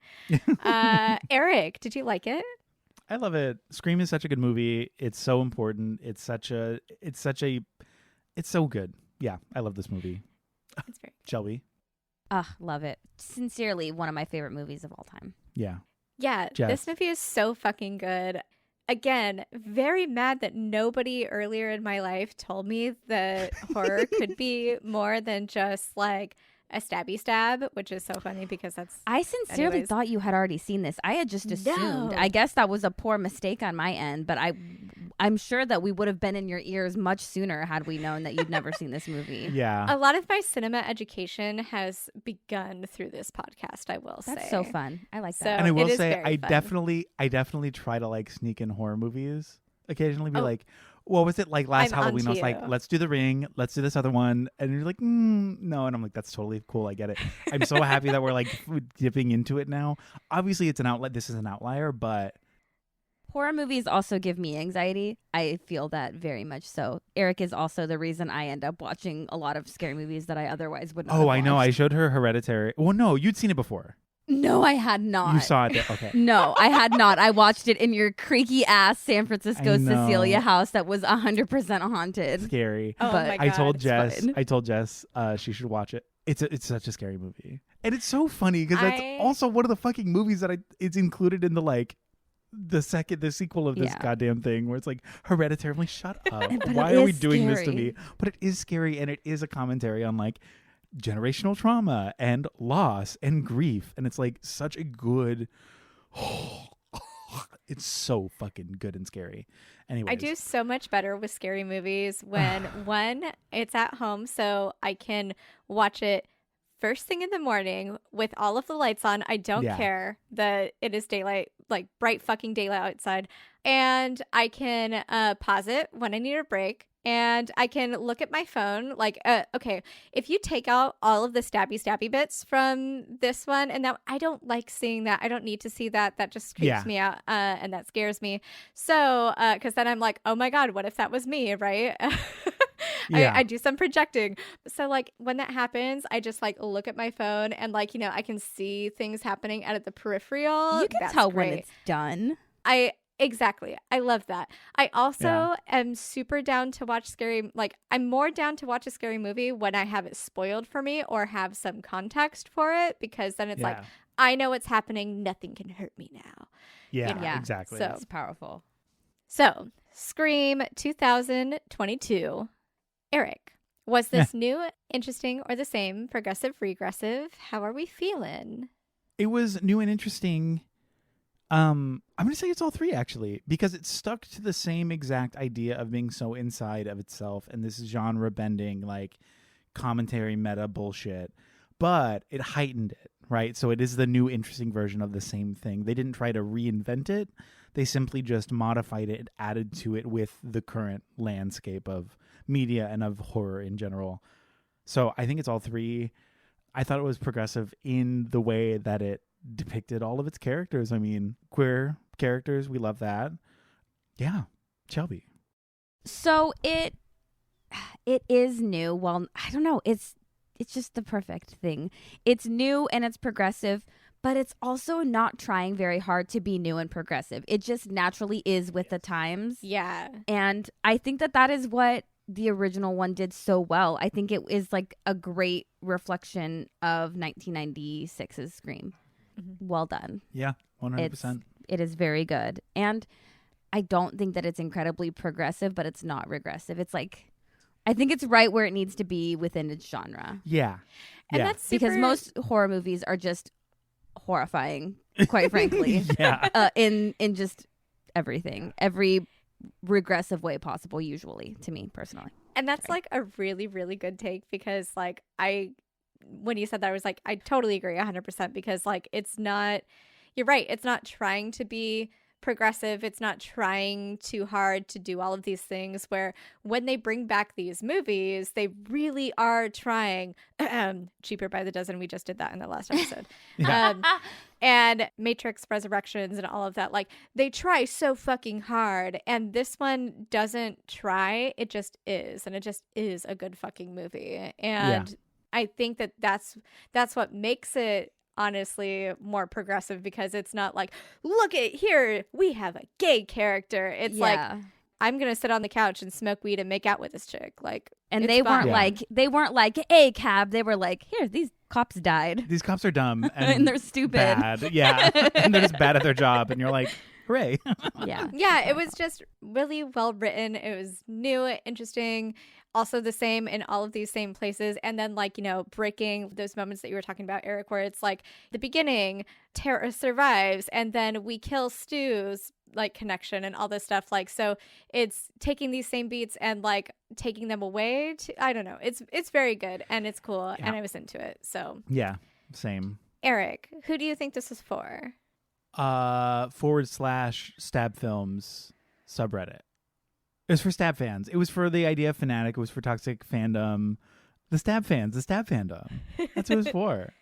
Eric, did you like it? I love it. Scream is such a good movie. It's so important. It's so good. Yeah, I love this movie. It's very good. Shelby. Love it. Sincerely, one of my favorite movies of all time. Yeah. Yeah, Jess. this movie is so fucking good. Again, very mad that nobody earlier in my life told me that horror could be more than just like a stabby stab, which is so funny because that's... I sincerely Anyways. thought you had already seen this. I had just assumed. No. I guess that was a poor mistake on my end, but I'm sure that we would have been in your ears much sooner had we known that you'd never seen this movie. Yeah. A lot of my cinema education has begun through this podcast, I will say. That's so fun. I like So- that. And I it will is say, very fun. I definitely try to like sneak in horror movies. Occasionally, be Oh. like, what was it like last I'm Halloween? I was onto like, you. let's do The Ring, let's do this other one, and you're like, no, and I'm like, that's totally cool. I get it. I'm so happy that we're like dipping into it now. Obviously, it's an outlet. This is an outlier, but Horror movies also give me anxiety. I feel that very much so. Eric is also the reason I end up watching a lot of scary movies that I otherwise would not have I know. I watched. showed her Hereditary. Well, no, you'd seen it before. No, I had not. You saw it there. Okay. No, I had not. I watched it in your creaky ass San Francisco I know. Cecilia house that was 100% haunted. Scary. Oh But my God. I told it's Jess. fine. I told Jess she should watch it. It's such a scary movie, and it's so funny because that's I- also one of the fucking movies that it's included in the like the sequel of this Yeah. goddamn thing where it's like Hereditary. I'm like, shut up. But Why it are we is doing this to scary. me? But it is scary, and it is a commentary on like generational trauma and loss and grief, and it's like such a good. It's so fucking good and scary. Anyways, I do so much better with scary movies when one, it's at home so I can watch it first thing in the morning with all of the lights on. I don't Yeah. care that it is daylight, like bright fucking daylight outside. And I can pause it when I need a break. And I can look at my phone like, okay, if you take out all of the stabby bits from this one, and that I don't like seeing that. I don't need to see that. That just creeps Yeah. me out and that scares me. So, because then I'm like, oh my God, what if that was me, right? Yeah. I do some projecting. So like when that happens, I just like look at my phone and like, you know, I can see things happening out of the peripheral. You can That's tell when great. it's done. Exactly. I love that. I also Yeah. am super down to watch scary, like I'm more down to watch a scary movie when I have it spoiled for me or have some context for it, because then it's like, I know what's happening. Nothing can hurt me now. yeah, Yeah. exactly. So- It's powerful. So Scream 2022. Eric, was this new, interesting, or the same, progressive, regressive? How are we feeling? It was new and interesting. I'm going to say it's all three, actually, because it stuck to the same exact idea of being so inside of itself and this genre bending, like commentary meta bullshit, but it heightened it, right? So it is the new interesting version of the same thing. They didn't try to reinvent it. They simply just modified it, added to it with the current landscape of media and of horror in general. So I think it's all three. I thought it was progressive in the way that it depicted all of its characters. I mean, queer characters, we love that. Yeah, Shelby. So it is new. Well, I don't know. It's just the perfect thing. It's new and it's progressive, but it's also not trying very hard to be new and progressive. It just naturally is with the times. Yeah. And I think that is what the original one did so well. I think it is like a great reflection of 1996's Scream. Mm-hmm. Well done. Yeah, 100%. It is very good. And I don't think that it's incredibly progressive, but it's not regressive. It's like, I think it's right where it needs to be within its genre. Yeah. And yeah. that's super, Because most horror movies are just horrifying, quite frankly. Yeah. In just everything. Every regressive way possible, usually, to me personally. and that's Sorry. like a really, really good take, because like when you said that, I was like, I totally agree 100%, because like it's not, you're right, it's not trying to be progressive. It's not trying too hard to do all of these things, where when they bring back these movies, they really are trying. Cheaper by the dozen. We just did that in the last episode. And Matrix Resurrections and all of that. Like, they try so fucking hard. And this one doesn't try. It just is. And it just is a good fucking movie. And I think that that's what makes it honestly more progressive, because it's not like, look at here, we have a gay character. It's like, I'm gonna sit on the couch and smoke weed and make out with this chick. Like, and they weren't like, hey, cab. They were like, here, these cops died. These cops are dumb and they're stupid. Bad. Yeah. And they're just bad at their job. And you're like, hooray. Yeah, it was just really well written. It was new, interesting, also the same in all of these same places. And then, like, you know, breaking those moments that you were talking about, Eric, where it's like the beginning, Tara survives, and then we kill Stu's like connection and all this stuff. Like, so it's taking these same beats and like taking them away to, I don't know. It's very good and it's cool, and I was into it. So yeah, same. Eric, who do you think this is for? /Stab Films subreddit. It was for Stab fans. It was for the Idea Fanatic. It was for Toxic Fandom. The Stab fans. The Stab fandom. That's what it was for.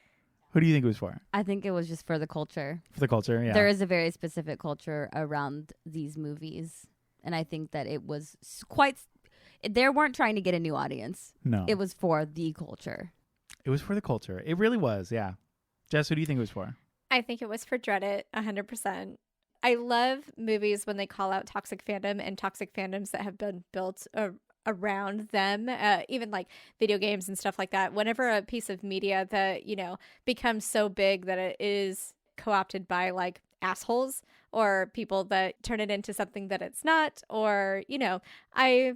Who do you think it was for? I think it was just for the culture. For the culture, yeah. There is a very specific culture around these movies. And I think that it was quite... They weren't trying to get a new audience. No. It was for the culture. It was for the culture. It really was, yeah. Jess, who do you think it was for? I think it was for Dreadit, 100%. I love movies when they call out toxic fandom and toxic fandoms that have been built around them, even like video games and stuff like that. Whenever a piece of media that, you know, becomes so big that it is co-opted by like assholes or people that turn it into something that it's not, or, you know, I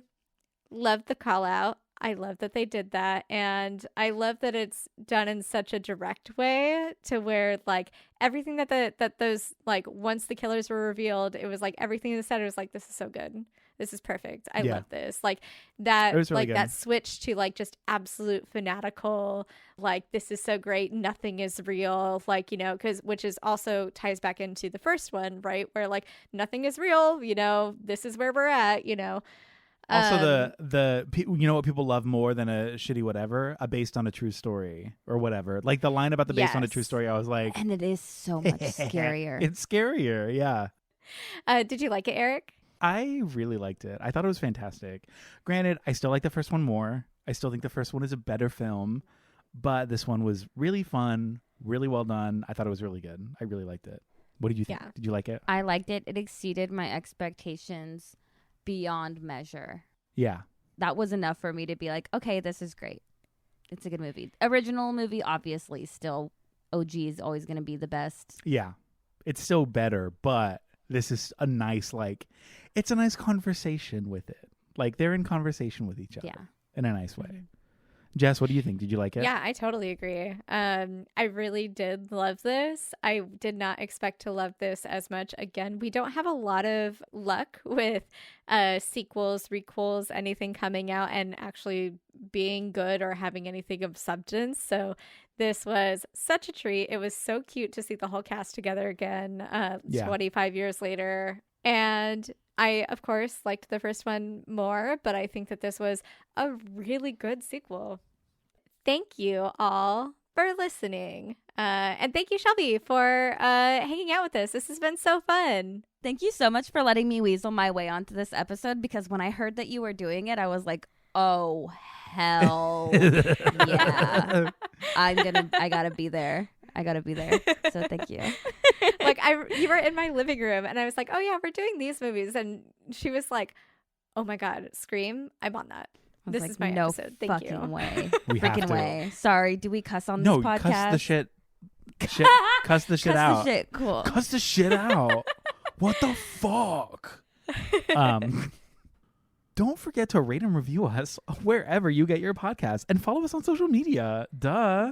love the call out. I love that they did that, and I love that it's done in such a direct way to where like everything that those, like, once the killers were revealed, it was like everything in the set was like, this is so good, this is perfect, I love this, like that, really like good. That switch to like just absolute fanatical, like this is so great, nothing is real, like, you know, which is also ties back into the first one, right, where like nothing is real, you know, this is where we're at, you know. Also, you know what people love more than a shitty whatever? A based on a true story or whatever. Like the line about the based on a true story, I was like... And it is so much scarier. It's scarier, yeah. Did you like it, Eric? I really liked it. I thought it was fantastic. Granted, I still like the first one more. I still think the first one is a better film. But this one was really fun, really well done. I thought it was really good. I really liked it. What did you think? Yeah. Did you like it? I liked it. It exceeded my expectations beyond measure. Yeah. That was enough for me to be like, okay, this is great. It's a good movie. Original movie, obviously, still OG is always going to be the best. Yeah. It's still better, but this is a nice, like, it's a nice conversation with it. Like, they're in conversation with each other in a nice way. Jess, what do you think? Did you like it? Yeah, I totally agree. I really did love this. I did not expect to love this as much. Again, we don't have a lot of luck with sequels, requels, anything coming out and actually being good or having anything of substance. So this was such a treat. It was so cute to see the whole cast together again 25 years later. And I, of course, liked the first one more, but I think that this was a really good sequel. Thank you all for listening. And thank you, Shelby, for hanging out with us. This has been so fun. Thank you so much for letting me weasel my way onto this episode, because when I heard that you were doing it, I was like, oh, hell yeah. I gotta be there. So thank you. Like, you were in my living room and I was like, oh yeah, we're doing these movies. And she was like, oh my God, Scream, I'm on that. This is my episode. Thank you. Way. We have to. Way. Sorry, do we cuss on this podcast? No, cuss the shit. Cuss the shit out. Cuss the shit, cool. Cuss the shit out. What the fuck? Don't forget to rate and review us wherever you get your podcasts and follow us on social media. Duh.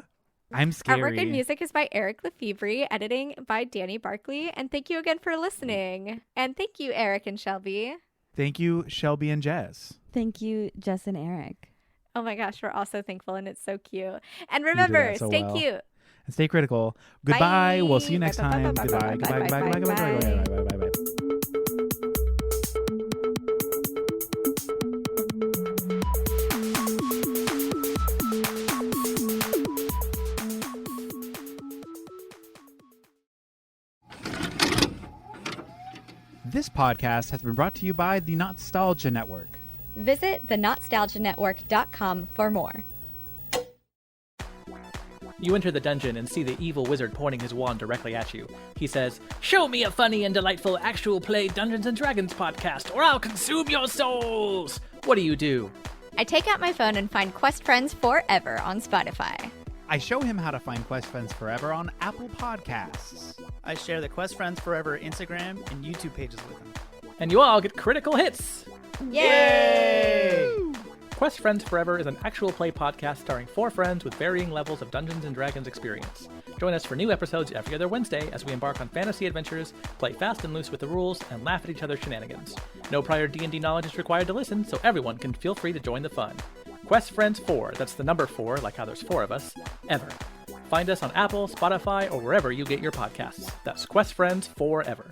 I'm scary. Artwork and music is by Eric Lefebvre, editing by Danny Barkley. And thank you again for listening. And thank you, Eric and Shelby. Thank you, Shelby and Jess. Thank you, Jess and Eric. Oh my gosh, we're all so thankful and it's so cute. And remember, stay cute. And stay critical. Goodbye. Bye. We'll see you next time. Bye. Goodbye. Goodbye. Goodbye. Goodbye. Goodbye. Goodbye. Goodbye. Goodbye. This podcast has been brought to you by the NOTstalgia Network. Visit thenotstalgianetwork.com for more. You enter the dungeon and see the evil wizard pointing his wand directly at you. He says, "Show me a funny and delightful actual play Dungeons & Dragons podcast, or I'll consume your souls!" What do? I take out my phone and find Quest Friends Forever on Spotify. I show him how to find Quest Friends Forever on Apple Podcasts. I share the Quest Friends Forever Instagram and YouTube pages with him. And you all get critical hits! Yay! Quest Friends Forever is an actual play podcast starring 4 friends with varying levels of Dungeons & Dragons experience. Join us for new episodes every other Wednesday as we embark on fantasy adventures, play fast and loose with the rules, and laugh at each other's shenanigans. No prior D&D knowledge is required to listen, so everyone can feel free to join the fun. Quest Friends 4, that's the number 4, like how there's 4 of us, ever. Find us on Apple, Spotify, or wherever you get your podcasts. That's Quest Friends Forever.